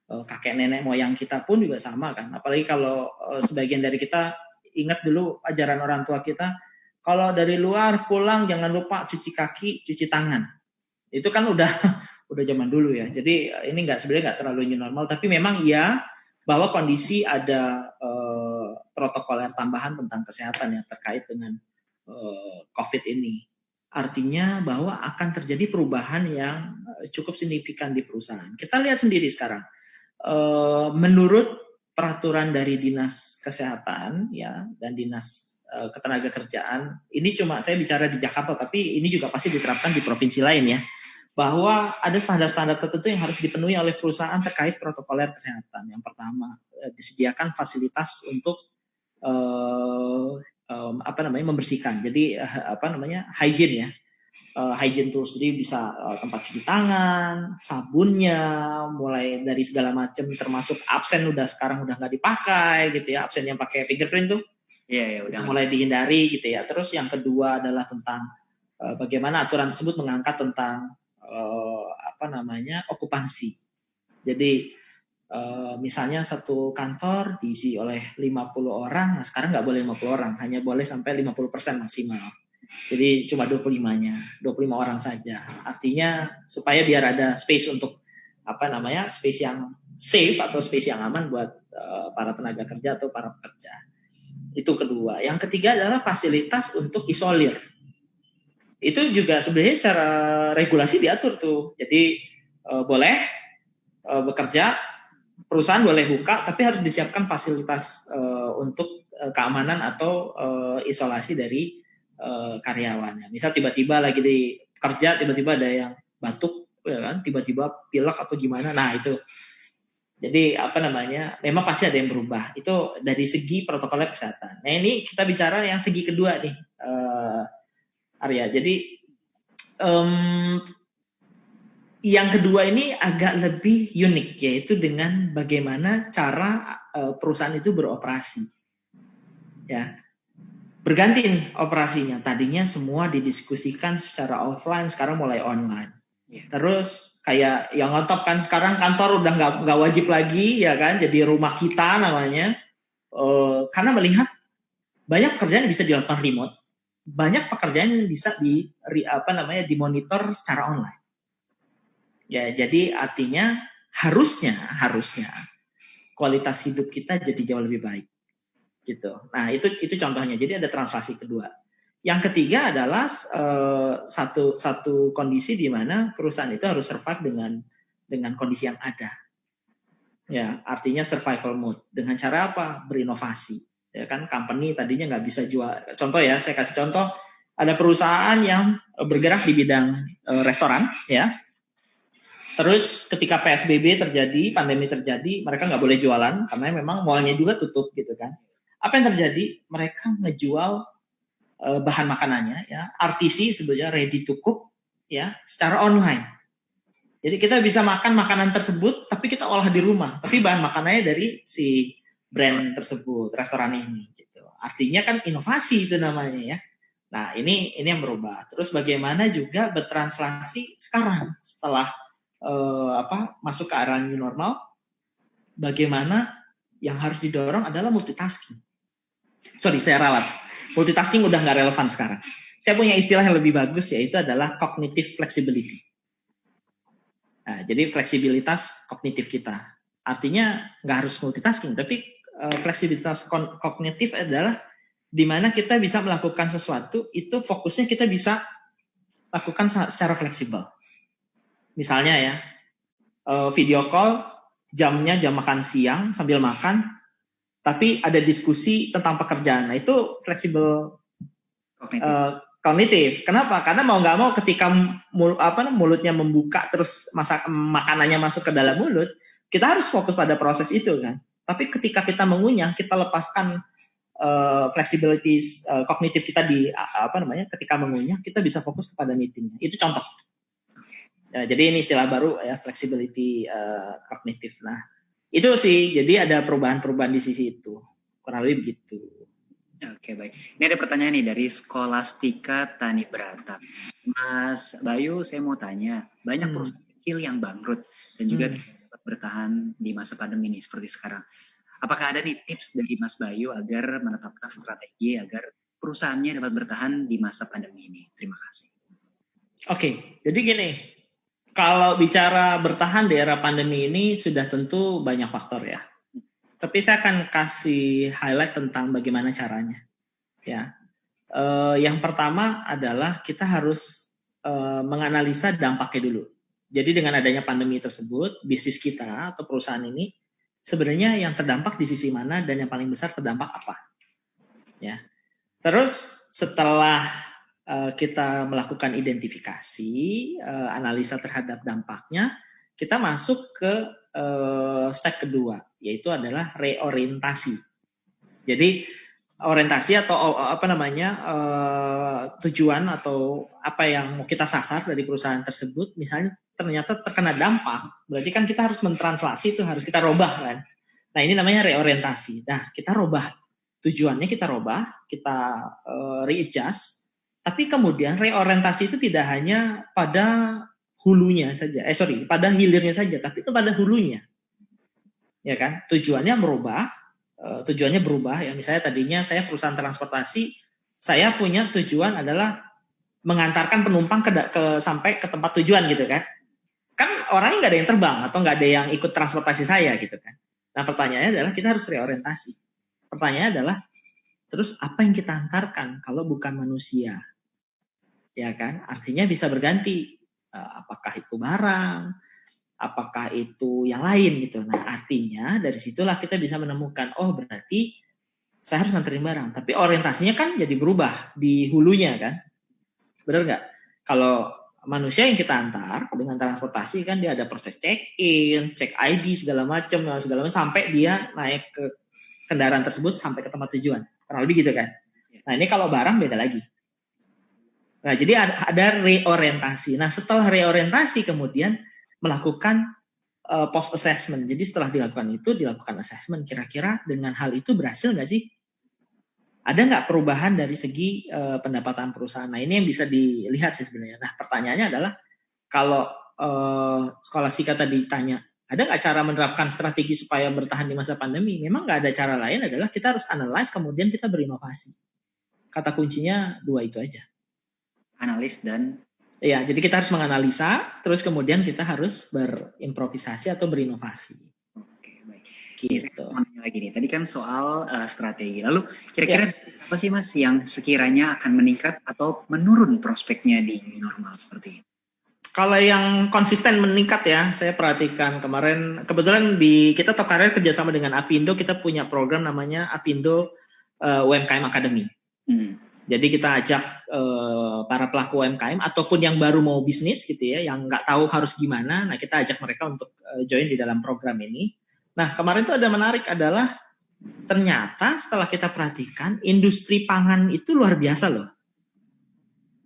kakek nenek moyang kita pun juga sama kan. Apalagi kalau sebagian dari kita ingat dulu ajaran orang tua kita, kalau dari luar pulang jangan lupa cuci kaki, cuci tangan. Itu kan udah zaman dulu ya. Jadi ini sebenarnya nggak terlalu new normal, tapi memang iya bahwa kondisi ada protokoler tambahan tentang kesehatan yang terkait dengan COVID ini. Artinya bahwa akan terjadi perubahan yang cukup signifikan di perusahaan. Kita lihat sendiri sekarang, menurut peraturan dari Dinas Kesehatan ya dan Dinas Ketenagakerjaan, ini cuma saya bicara di Jakarta, tapi ini juga pasti diterapkan di provinsi lain ya, bahwa ada standar-standar tertentu yang harus dipenuhi oleh perusahaan terkait protokoler kesehatan. Yang pertama, disediakan fasilitas untuk membersihkan. Jadi hygiene ya. Hygiene tools, jadi bisa tempat cuci tangan, sabunnya, mulai dari segala macam, termasuk absen sekarang udah nggak dipakai gitu ya, absen yang pakai fingerprint tuh, udah mulai dihindari gitu ya. Terus yang kedua adalah tentang bagaimana aturan tersebut mengangkat tentang okupansi. Jadi misalnya satu kantor diisi oleh 50 orang, nah sekarang nggak boleh 50 orang, hanya boleh sampai 50% maksimal. Jadi cuma 25 orang saja. Artinya supaya biar ada space untuk space yang safe atau space yang aman buat para tenaga kerja atau para pekerja. Itu kedua. Yang ketiga adalah fasilitas untuk isolir. Itu juga sebenarnya secara regulasi diatur tuh. Jadi boleh bekerja, perusahaan boleh buka, tapi harus disiapkan fasilitas untuk keamanan atau isolasi dari karyawannya. Misal tiba-tiba lagi di kerja, tiba-tiba ada yang batuk, ya kan? Tiba-tiba pilek atau gimana. Nah itu. Jadi memang pasti ada yang berubah. Itu dari segi protokol kesehatan. Nah ini kita bicara yang segi kedua nih, Arya. Jadi yang kedua ini agak lebih unik, yaitu dengan bagaimana cara perusahaan itu beroperasi. Ya. Berganti nih operasinya. Tadinya semua didiskusikan secara offline, sekarang mulai online. Terus kayak yang ngontop kan, sekarang kantor udah nggak wajib lagi ya kan, jadi rumah kita namanya. Karena melihat banyak pekerjaan yang bisa dilakukan remote, banyak pekerjaan yang bisa dimonitor secara online. Ya, jadi artinya harusnya kualitas hidup kita jadi jauh lebih baik. Gitu. Nah, itu contohnya. Jadi ada translasi kedua. Yang ketiga adalah satu kondisi di mana perusahaan itu harus survive dengan kondisi yang ada. Ya, artinya survival mode. Dengan cara apa? Berinovasi. Ya kan, company tadinya nggak bisa jual. Contoh ya, saya kasih contoh. Ada perusahaan yang bergerak di bidang restoran, ya. Terus ketika PSBB terjadi, pandemi terjadi, mereka nggak boleh jualan karena memang mallnya juga tutup gitu kan. Apa yang terjadi? Mereka ngejual bahan makanannya, ya, RTC sebenarnya ready to cook, ya, secara online. Jadi kita bisa makan makanan tersebut, tapi kita olah di rumah. Tapi bahan makanannya dari si brand tersebut, restoran ini. Gitu. Artinya kan inovasi itu namanya ya. Nah ini yang berubah. Terus bagaimana juga bertranslasi sekarang setelah masuk ke arah new normal, bagaimana yang harus didorong adalah multitasking. Sorry, saya ralat. Multitasking udah nggak relevan sekarang. Saya punya istilah yang lebih bagus, yaitu adalah cognitive flexibility. Nah, jadi fleksibilitas kognitif kita. Artinya nggak harus multitasking, tapi fleksibilitas kognitif adalah di mana kita bisa melakukan sesuatu, itu fokusnya kita bisa lakukan secara fleksibel. Misalnya ya, video call, jamnya jam makan siang sambil makan, tapi ada diskusi tentang pekerjaan. Nah itu fleksibel kognitif. Kenapa? Karena mau nggak mau ketika mulutnya membuka terus makanannya masuk ke dalam mulut, kita harus fokus pada proses itu kan. Tapi ketika kita mengunyah, kita lepaskan flexibility kognitif kita ketika mengunyah, kita bisa fokus kepada meetingnya. Itu contoh. Ya, jadi ini istilah baru ya, flexibility kognitif. Nah, itu sih, jadi ada perubahan-perubahan di sisi itu. Kurang lebih begitu. Oke, baik. Ini ada pertanyaan nih dari Skolastika Tani Brata. Mas Bayu, saya mau tanya, banyak perusahaan kecil yang bangkrut dan juga tidak dapat bertahan di masa pandemi ini seperti sekarang. Apakah ada nih tips dari Mas Bayu agar menetapkan strategi agar perusahaannya dapat bertahan di masa pandemi ini? Terima kasih. Oke, jadi gini. Kalau bicara bertahan di era pandemi ini sudah tentu banyak faktor ya. Tapi saya akan kasih highlight tentang bagaimana caranya. Ya, yang pertama adalah kita harus menganalisa dampaknya dulu. Jadi dengan adanya pandemi tersebut, bisnis kita atau perusahaan ini sebenarnya yang terdampak di sisi mana dan yang paling besar terdampak apa. Ya. Terus setelah kita melakukan identifikasi, analisa terhadap dampaknya, kita masuk ke step kedua, yaitu adalah reorientasi. Jadi orientasi atau apa namanya tujuan atau apa yang mau kita sasar dari perusahaan tersebut, misalnya ternyata terkena dampak, berarti kan kita harus mentranslasi itu, harus kita robah kan. Nah ini namanya reorientasi. Nah kita robah tujuannya, kita robah, kita readjust. Tapi kemudian reorientasi itu tidak hanya pada hulunya saja, pada hilirnya saja, tapi itu pada hulunya, ya kan? Tujuannya berubah ya. Misalnya tadinya saya perusahaan transportasi, saya punya tujuan adalah mengantarkan penumpang sampai ke tempat tujuan gitu kan. Kan orangnya nggak ada yang terbang atau nggak ada yang ikut transportasi saya gitu kan. Nah pertanyaannya adalah kita harus reorientasi. Pertanyaannya adalah terus apa yang kita antarkan kalau bukan manusia? Ya kan? Artinya bisa berganti. Apakah itu barang? Apakah itu yang lain gitu. Nah artinya dari situlah kita bisa menemukan, oh berarti saya harus nganterin barang. Tapi orientasinya kan jadi berubah di hulunya kan. Benar nggak? Kalau manusia yang kita antar dengan transportasi kan dia ada proses check-in, check ID segala macam sampai dia naik ke kendaraan tersebut sampai ke tempat tujuan. Kurang lebih gitu kan. Nah ini kalau barang beda lagi. Nah jadi ada reorientasi. Nah setelah reorientasi kemudian melakukan post assessment. Jadi setelah dilakukan assessment, kira-kira dengan hal itu berhasil nggak sih? Ada nggak perubahan dari segi pendapatan perusahaan? Nah ini yang bisa dilihat sih sebenarnya. Nah pertanyaannya adalah kalau Scholastica tadi tanya, ada nggak cara menerapkan strategi supaya bertahan di masa pandemi? Memang nggak ada cara lain, adalah kita harus analyze kemudian kita berinovasi. Kata kuncinya dua itu aja. Analis dan ya, jadi kita harus menganalisa, terus kemudian kita harus berimprovisasi atau berinovasi. Oke, baik. Gitu. Saya mau nanya lagi nih, tadi kan soal strategi. Lalu kira-kira apa sih Mas yang sekiranya akan meningkat atau menurun prospeknya di new normal seperti ini? Kalau yang konsisten meningkat ya, saya perhatikan kemarin, kebetulan kita Top Career kerjasama dengan Apindo, kita punya program namanya Apindo UMKM Academy. Jadi kita ajak para pelaku UMKM ataupun yang baru mau bisnis gitu ya, yang nggak tahu harus gimana, nah kita ajak mereka untuk join di dalam program ini. Nah kemarin tuh ada menarik adalah ternyata setelah kita perhatikan industri pangan itu luar biasa loh.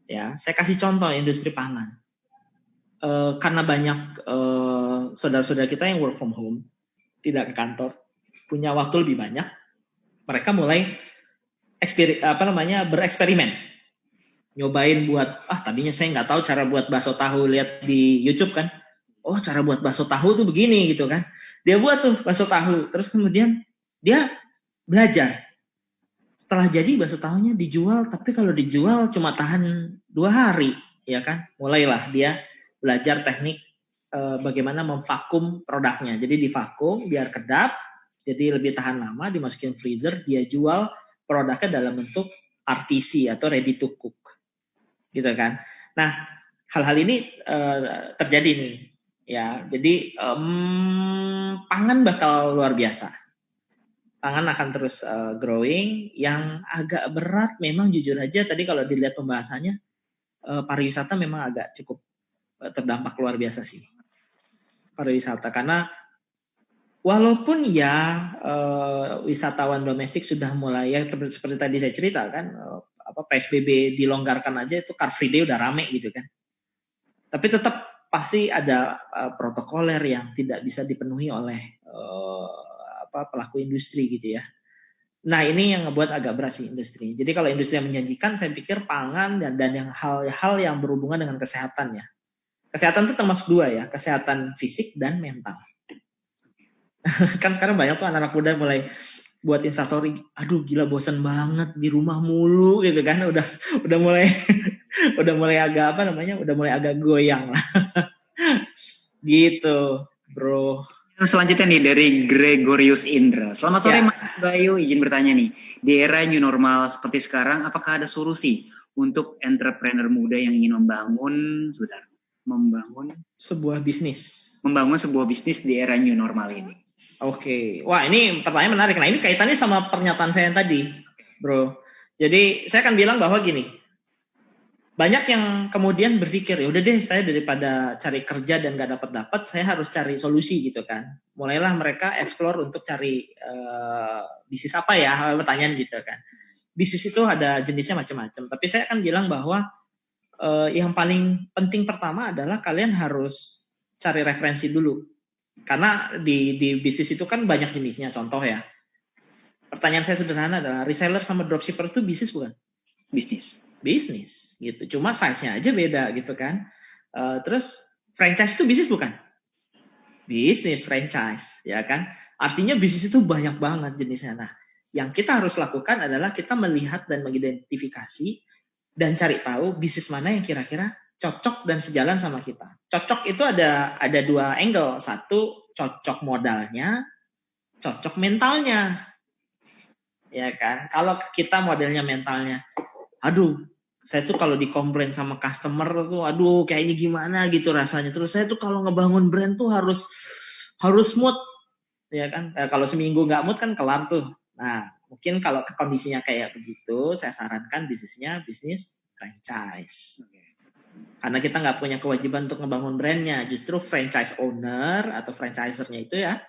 Ya, saya kasih contoh industri pangan. Karena banyak saudara-saudara kita yang work from home, tidak ke kantor, punya waktu lebih banyak, mereka mulai bereksperimen, nyobain buat tadinya saya nggak tahu cara buat bakso tahu, lihat di YouTube kan, oh cara buat bakso tahu tuh begini gitu kan, dia buat tuh bakso tahu, terus kemudian dia belajar, setelah jadi bakso tahunya dijual, tapi kalau dijual cuma tahan 2 hari ya kan, mulailah dia belajar teknik bagaimana memvakum produknya, jadi divakum biar kedap, jadi lebih tahan lama, dimasukin freezer, dia jual produknya dalam bentuk RTC atau ready to cook, gitu kan. Nah, hal-hal ini terjadi nih, ya. Jadi pangan bakal luar biasa. Pangan akan terus growing. Yang agak berat, memang jujur aja tadi kalau dilihat pembahasannya, pariwisata memang agak cukup terdampak luar biasa sih. Pariwisata karena walaupun ya wisatawan domestik sudah mulai ya seperti tadi saya cerita kan, PSBB dilonggarkan aja itu Car Free Day udah rame gitu kan. Tapi tetap pasti ada protokoler yang tidak bisa dipenuhi oleh pelaku industri gitu ya. Nah ini yang ngebuat agak berat sih industri. Jadi kalau industri yang menjanjikan, saya pikir pangan dan yang hal-hal yang berhubungan dengan kesehatan ya. Kesehatan itu termasuk 2 ya, kesehatan fisik dan mental. Kan sekarang banyak tuh anak-anak muda mulai buat instastory, aduh gila bosan banget di rumah mulu gitu kan, udah mulai udah mulai agak goyang lah. Gitu bro. Selanjutnya nih dari Gregorius Indra. Selamat sore Ya, Mas Bayu, izin bertanya nih. Di era new normal seperti sekarang, apakah ada solusi untuk entrepreneur muda yang ingin membangun sebuah bisnis. membangun sebuah bisnis di era new normal ini? Oke. Wah, ini pertanyaan menarik. Nah, ini kaitannya sama pernyataan saya yang tadi, Bro. Jadi, saya akan bilang bahwa gini, banyak yang kemudian berpikir, ya udah deh, saya daripada cari kerja dan gak dapat, saya harus cari solusi gitu kan. Mulailah mereka explore untuk cari bisnis apa ya, pertanyaan gitu kan. Bisnis itu ada jenisnya macam-macam. Tapi saya akan bilang bahwa yang paling penting pertama adalah kalian harus cari referensi dulu. Karena di bisnis itu kan banyak jenisnya. Contoh ya, pertanyaan saya sederhana adalah reseller sama dropshipper itu bisnis bukan? Bisnis gitu. Cuma size-nya aja beda gitu kan. Terus franchise itu bisnis bukan? Bisnis franchise ya kan. Artinya bisnis itu banyak banget jenisnya. Nah, yang kita harus lakukan adalah kita melihat dan mengidentifikasi dan cari tahu bisnis mana yang kira-kira cocok dan sejalan sama kita. Cocok itu ada dua angle. Satu, cocok modalnya, cocok mentalnya. Ya kan? Kalau kita modelnya mentalnya, aduh, saya tuh kalau dikomplain sama customer tuh, aduh, kayaknya gimana gitu rasanya. Terus saya tuh kalau ngebangun brand tuh harus mood, ya kan? Kalau seminggu nggak mood kan kelar tuh. Nah, mungkin kalau kondisinya kayak begitu, saya sarankan bisnisnya bisnis franchise. Karena kita nggak punya kewajiban untuk ngebangun brandnya, justru franchise owner atau franchisernya itu ya,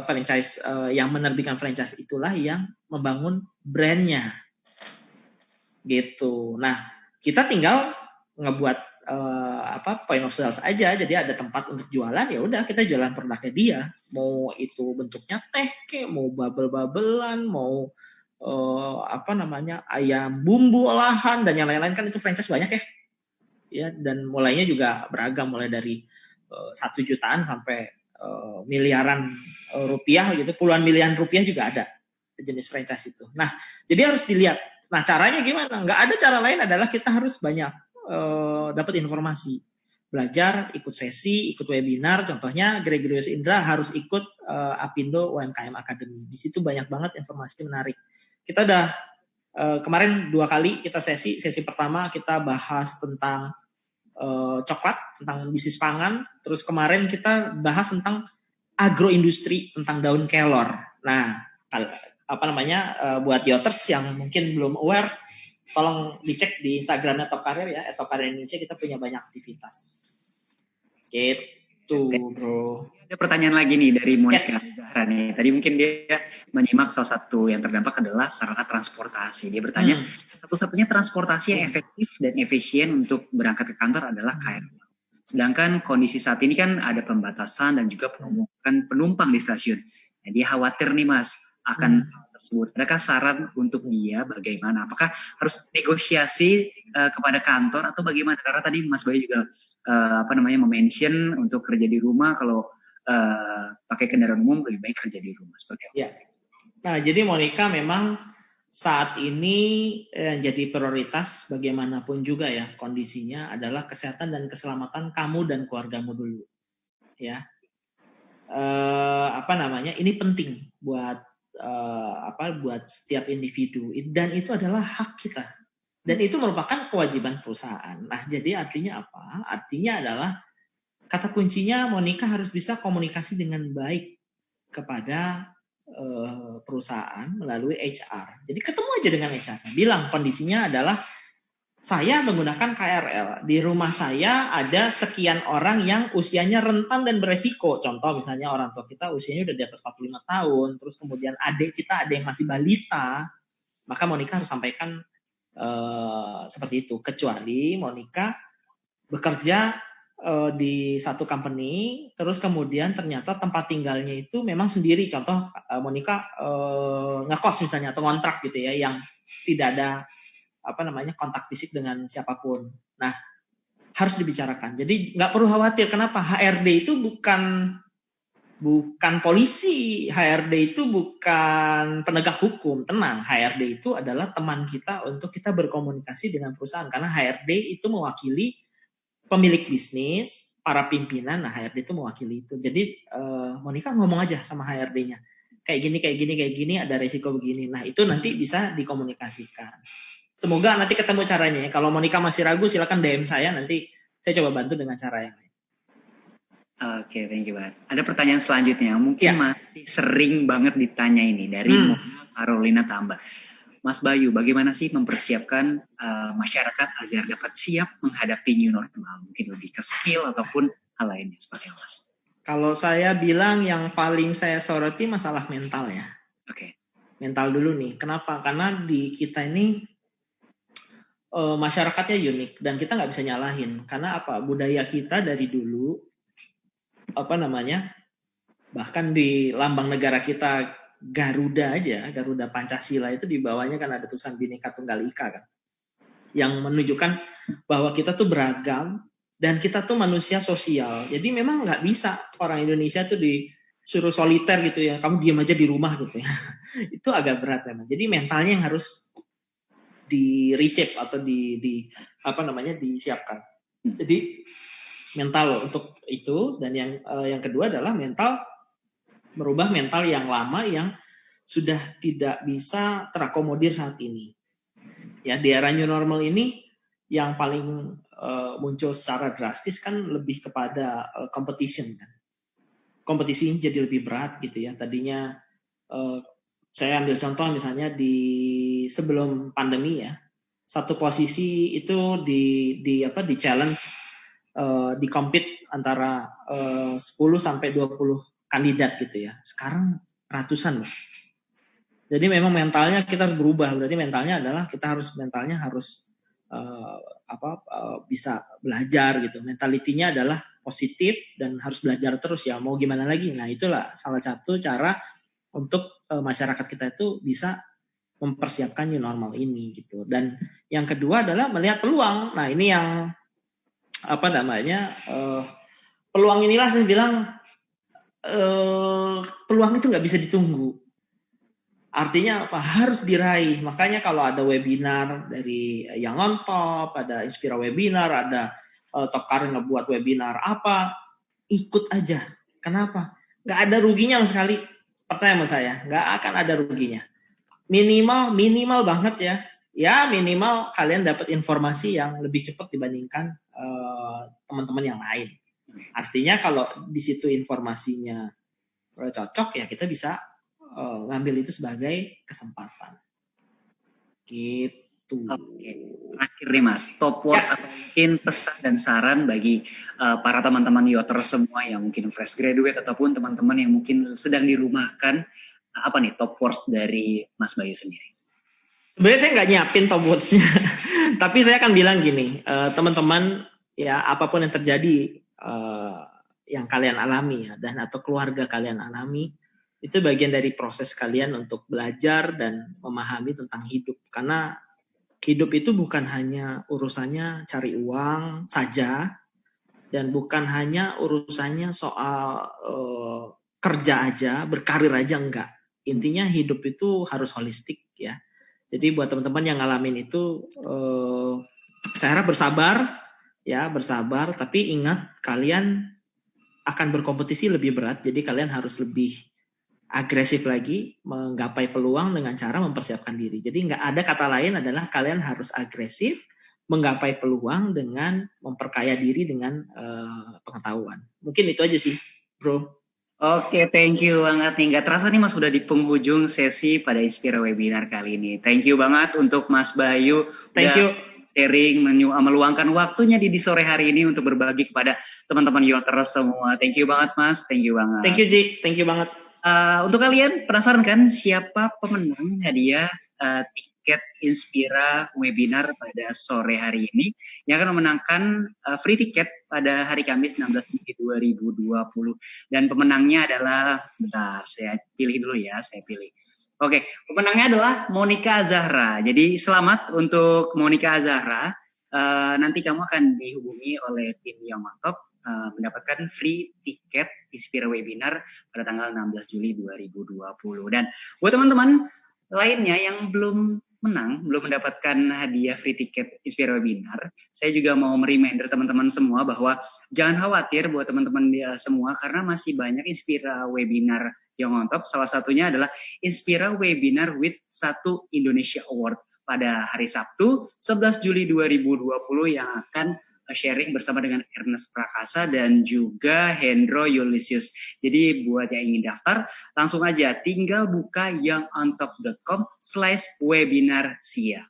franchise yang menerbitkan franchise itulah yang membangun brandnya, gitu. Nah, kita tinggal ngebuat point of sales aja, jadi ada tempat untuk jualan, ya udah kita jualan produknya dia, mau itu bentuknya teh ke, mau bubble-bubblean, mau ayam bumbu olahan dan yang lain-lain, kan itu franchise banyak ya, dan mulainya juga beragam, mulai dari 1 jutaan sampai miliaran rupiah gitu, puluhan miliaran rupiah juga ada jenis franchise itu. Nah, jadi harus dilihat. Nah, caranya gimana? Nggak ada cara lain, adalah kita harus banyak dapat informasi, belajar, ikut sesi, ikut webinar. Contohnya Gregorius Indra harus ikut Apindo UMKM Academy. Di situ banyak banget informasi menarik. Kita udah kemarin 2 kali kita sesi pertama kita bahas tentang coklat, tentang bisnis pangan. Terus kemarin kita bahas tentang agroindustri, tentang daun kelor. Nah, buat yoters yang mungkin belum aware, tolong dicek di Instagramnya Top Karir ya, Top Karir Indonesia. Kita punya banyak aktivitas. Gitu, bro. Ada pertanyaan lagi nih dari Monica Zahra nih. Tadi mungkin dia menyimak salah satu yang terdampak adalah sarana transportasi. Dia bertanya, satu-satunya transportasi yang efektif dan efisien untuk berangkat ke kantor adalah KRL. Sedangkan kondisi saat ini kan ada pembatasan dan juga penumpukan penumpang di stasiun. Nah, dia khawatir nih Mas akan tersebut. Adakah saran untuk dia bagaimana? Apakah harus negosiasi kepada kantor atau bagaimana? Karena tadi Mas Bayu juga mention untuk kerja di rumah, kalau pakai kendaraan umum lebih baik kerja di rumah, seperti apa? Ya. Nah, jadi Monica memang saat ini jadi prioritas bagaimanapun juga ya kondisinya adalah kesehatan dan keselamatan kamu dan keluargamu dulu. Ya. Ini penting buat buat setiap individu, dan itu adalah hak kita. Dan itu merupakan kewajiban perusahaan. Nah, jadi artinya apa? Artinya adalah kata kuncinya Monica harus bisa komunikasi dengan baik kepada perusahaan melalui HR. Jadi ketemu aja dengan HR. Bilang kondisinya adalah saya menggunakan KRL. Di rumah saya ada sekian orang yang usianya rentan dan beresiko. Contoh misalnya orang tua kita usianya udah di atas 45 tahun. Terus kemudian adik kita ada yang masih balita. Maka Monica harus sampaikan seperti itu. Kecuali Monica bekerja di satu company, terus kemudian ternyata tempat tinggalnya itu memang sendiri. Contoh Monica ngekos misalnya atau kontrak gitu ya, yang tidak ada kontak fisik dengan siapapun. Nah, harus dibicarakan. Jadi nggak perlu khawatir. Kenapa? HRD itu bukan polisi, HRD itu bukan penegak hukum. Tenang, HRD itu adalah teman kita untuk kita berkomunikasi dengan perusahaan. Karena HRD itu mewakili pemilik bisnis para pimpinan, nah HRD itu mewakili itu. Jadi Monica ngomong aja sama HRD-nya, kayak gini, ada resiko begini. Nah itu nanti bisa dikomunikasikan. Semoga nanti ketemu caranya ya. Kalau Monica masih ragu, silakan DM saya, nanti saya coba bantu dengan cara yang lain. Oke, thank you banget. Ada pertanyaan selanjutnya, mungkin Ya. masih sering banget ditanya ini dari Mona Carolina Tamba. Mas Bayu, bagaimana sih mempersiapkan masyarakat agar dapat siap menghadapi new normal? Mungkin lebih ke skill ataupun hal lainnya seperti apa, Mas? Kalau saya bilang yang paling saya soroti masalah mental ya. Oke. Mental dulu nih. Kenapa? Karena di kita ini masyarakatnya unik dan kita nggak bisa nyalahin. Karena apa? Budaya kita dari dulu bahkan di lambang negara kita Garuda aja, Garuda Pancasila itu di bawahnya kan ada tulisan Bhinneka Tunggal Ika kan, yang menunjukkan bahwa kita tuh beragam dan kita tuh manusia sosial. Jadi memang nggak bisa orang Indonesia tuh disuruh soliter gitu ya, kamu diam aja di rumah gitu ya. Itu agak berat memang. Jadi mentalnya yang harus di reshape atau disiapkan. Jadi mental untuk itu, dan yang kedua adalah merubah mental yang lama yang sudah tidak bisa terakomodir saat ini. Ya, di era new normal ini yang paling muncul secara drastis kan lebih kepada competition kan. Kompetisi jadi lebih berat gitu ya. Tadinya saya ambil contoh misalnya di sebelum pandemi ya. Satu posisi itu di challenge di compete antara 10 sampai 20 kandidat gitu ya. Sekarang ratusan loh. Jadi memang mentalnya kita harus berubah. Berarti mentalnya adalah kita harus bisa belajar gitu. Mentalitinya adalah positif dan harus belajar terus ya. Mau gimana lagi? Nah, itulah salah satu cara untuk masyarakat kita itu bisa mempersiapkan new normal ini gitu. Dan yang kedua adalah melihat peluang. Nah, ini yang peluang inilah saya bilang peluang itu nggak bisa ditunggu. Artinya apa? Harus diraih. Makanya kalau ada webinar dari yang on top, ada Inspira webinar, ada Top Karir ngebuat webinar apa, ikut aja. Kenapa? Nggak ada ruginya sama sekali. Percaya sama saya, nggak akan ada ruginya. Minimal banget ya. Ya minimal kalian dapat informasi yang lebih cepat dibandingkan teman-teman yang lain. Artinya kalau di situ informasinya cocok ya kita bisa ngambil itu sebagai kesempatan. Gitu. Oke. Terakhir nih Mas, top word atau mungkin pesan dan saran bagi para teman-teman Yoter semua yang mungkin fresh graduate ataupun teman-teman yang mungkin sedang dirumahkan, apa nih top words dari Mas Bayu sendiri? Sebenarnya saya nggak nyiapin top words-nya, tapi saya akan bilang gini, teman-teman ya apapun yang terjadi yang kalian alami ya dan atau keluarga kalian alami, itu bagian dari proses kalian untuk belajar dan memahami tentang hidup. Karena hidup itu bukan hanya urusannya cari uang saja, dan bukan hanya urusannya soal kerja aja, berkarir aja, enggak. Intinya hidup itu harus holistik ya. Jadi buat teman-teman yang ngalamin itu, saya harap bersabar, tapi ingat kalian akan berkompetisi lebih berat, jadi kalian harus lebih agresif lagi menggapai peluang dengan cara mempersiapkan diri. Jadi nggak ada kata lain adalah kalian harus agresif menggapai peluang dengan memperkaya diri dengan pengetahuan. Mungkin itu aja sih, bro. Oke, thank you banget nih. Gak terasa nih Mas udah di penghujung sesi pada Inspira webinar kali ini. Thank you banget untuk Mas Bayu. Thank you. Sharing, meluangkan waktunya di sore hari ini untuk berbagi kepada teman-teman Yoter semua. Thank you banget Mas, thank you banget. Thank you Ji, thank you banget. Untuk kalian penasaran kan siapa pemenang hadiah tiket Inspira webinar pada sore hari ini yang akan memenangkan free tiket pada hari Kamis 16 Juli 2020, dan pemenangnya adalah, sebentar saya pilih dulu ya, Oke, pemenangnya adalah Monica Azahra. Jadi selamat untuk Monica Azahra. Nanti kamu akan dihubungi oleh tim yang mantap mendapatkan free tiket Inspira webinar pada tanggal 16 Juli 2020. Dan buat teman-teman lainnya yang belum menang, belum mendapatkan hadiah free tiket Inspira Webinar, saya juga mau mereminder teman-teman semua bahwa jangan khawatir buat teman-teman semua karena masih banyak Inspira Webinar yang on top. Salah satunya adalah Inspira Webinar with 1 Indonesia Award pada hari Sabtu 11 Juli 2020 yang akan sharing bersama dengan Ernest Prakasa dan juga Hendro Yulisius. Jadi buat yang ingin daftar, langsung aja tinggal buka youngontop.com/webinar SIA.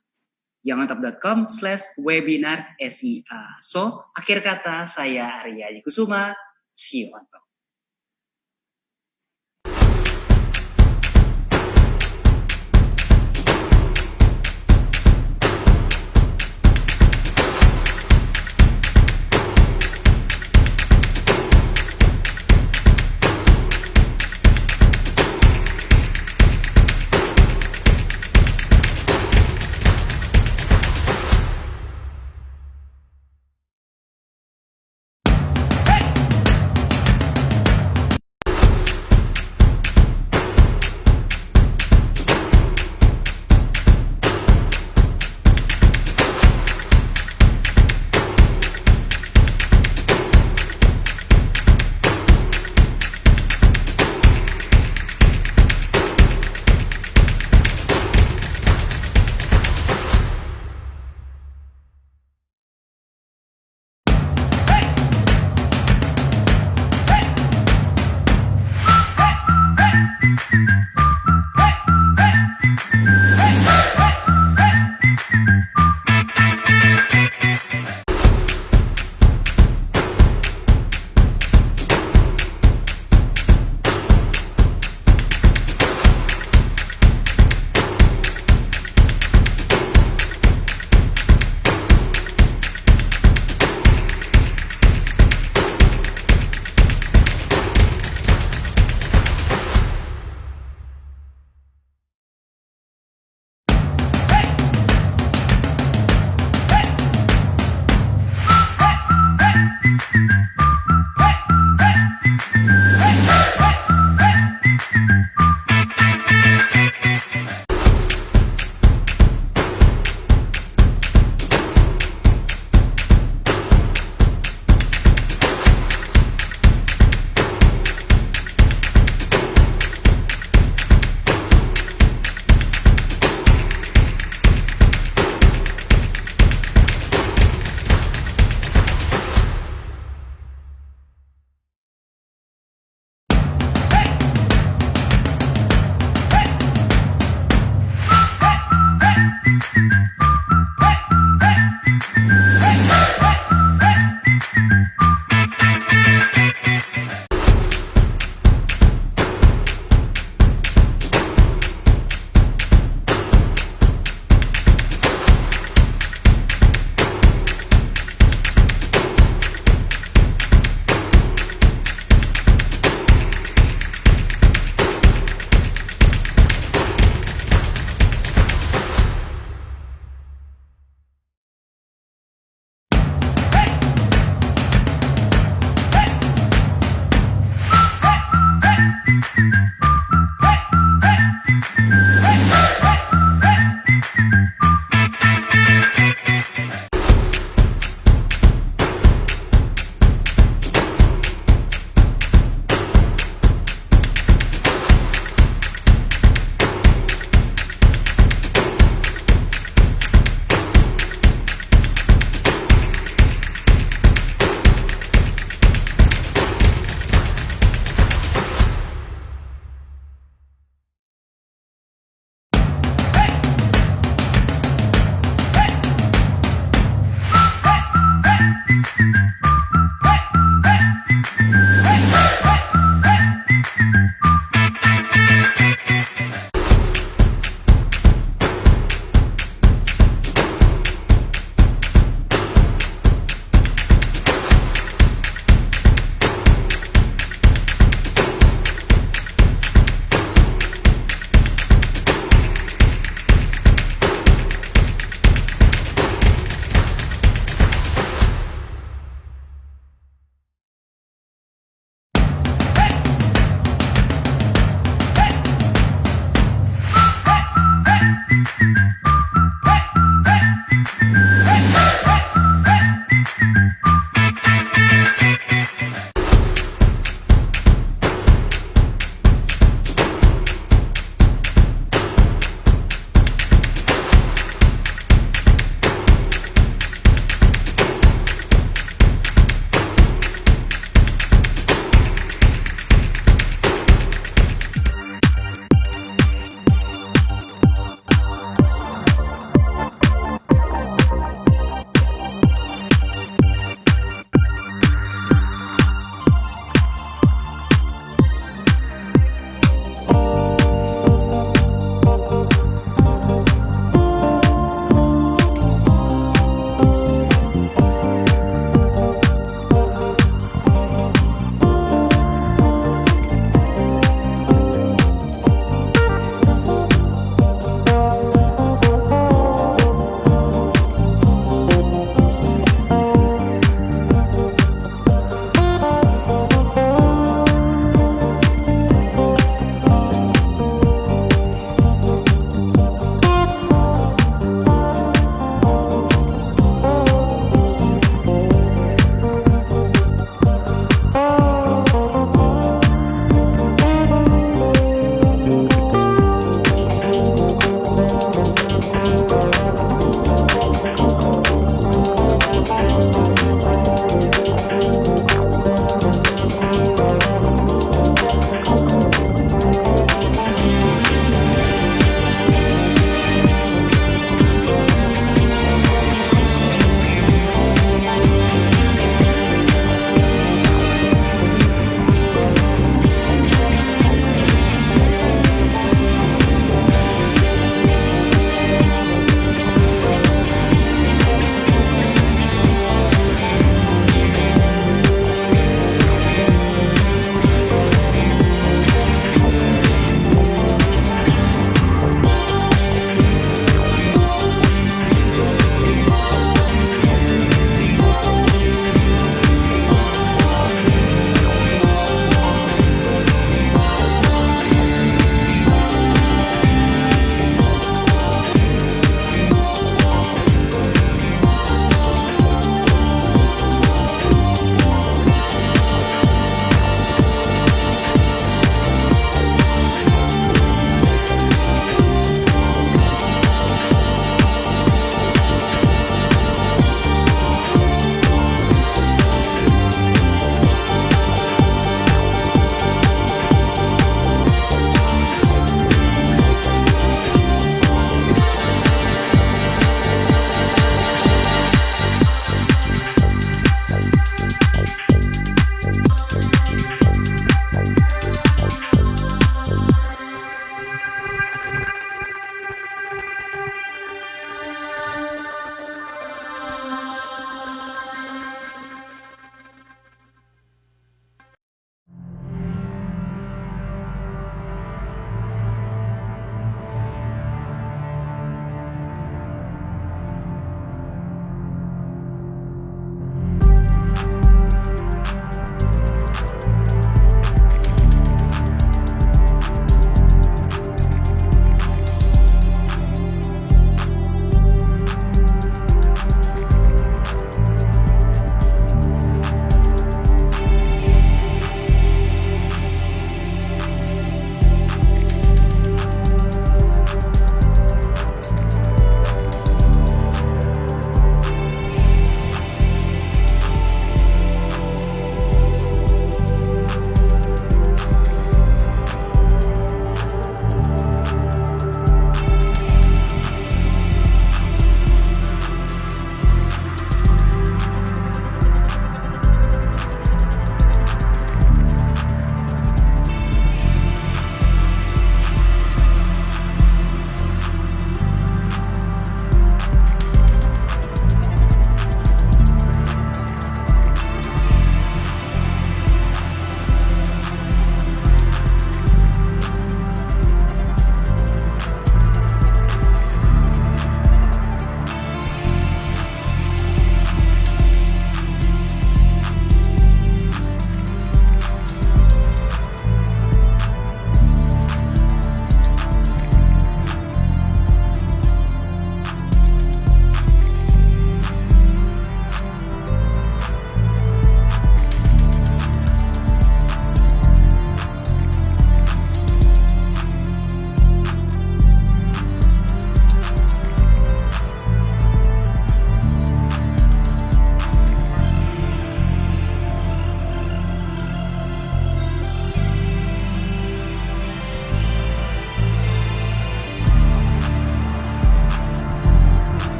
youngontop.com/webinar SIA. So, akhir kata saya Arya Kusuma, see you on top.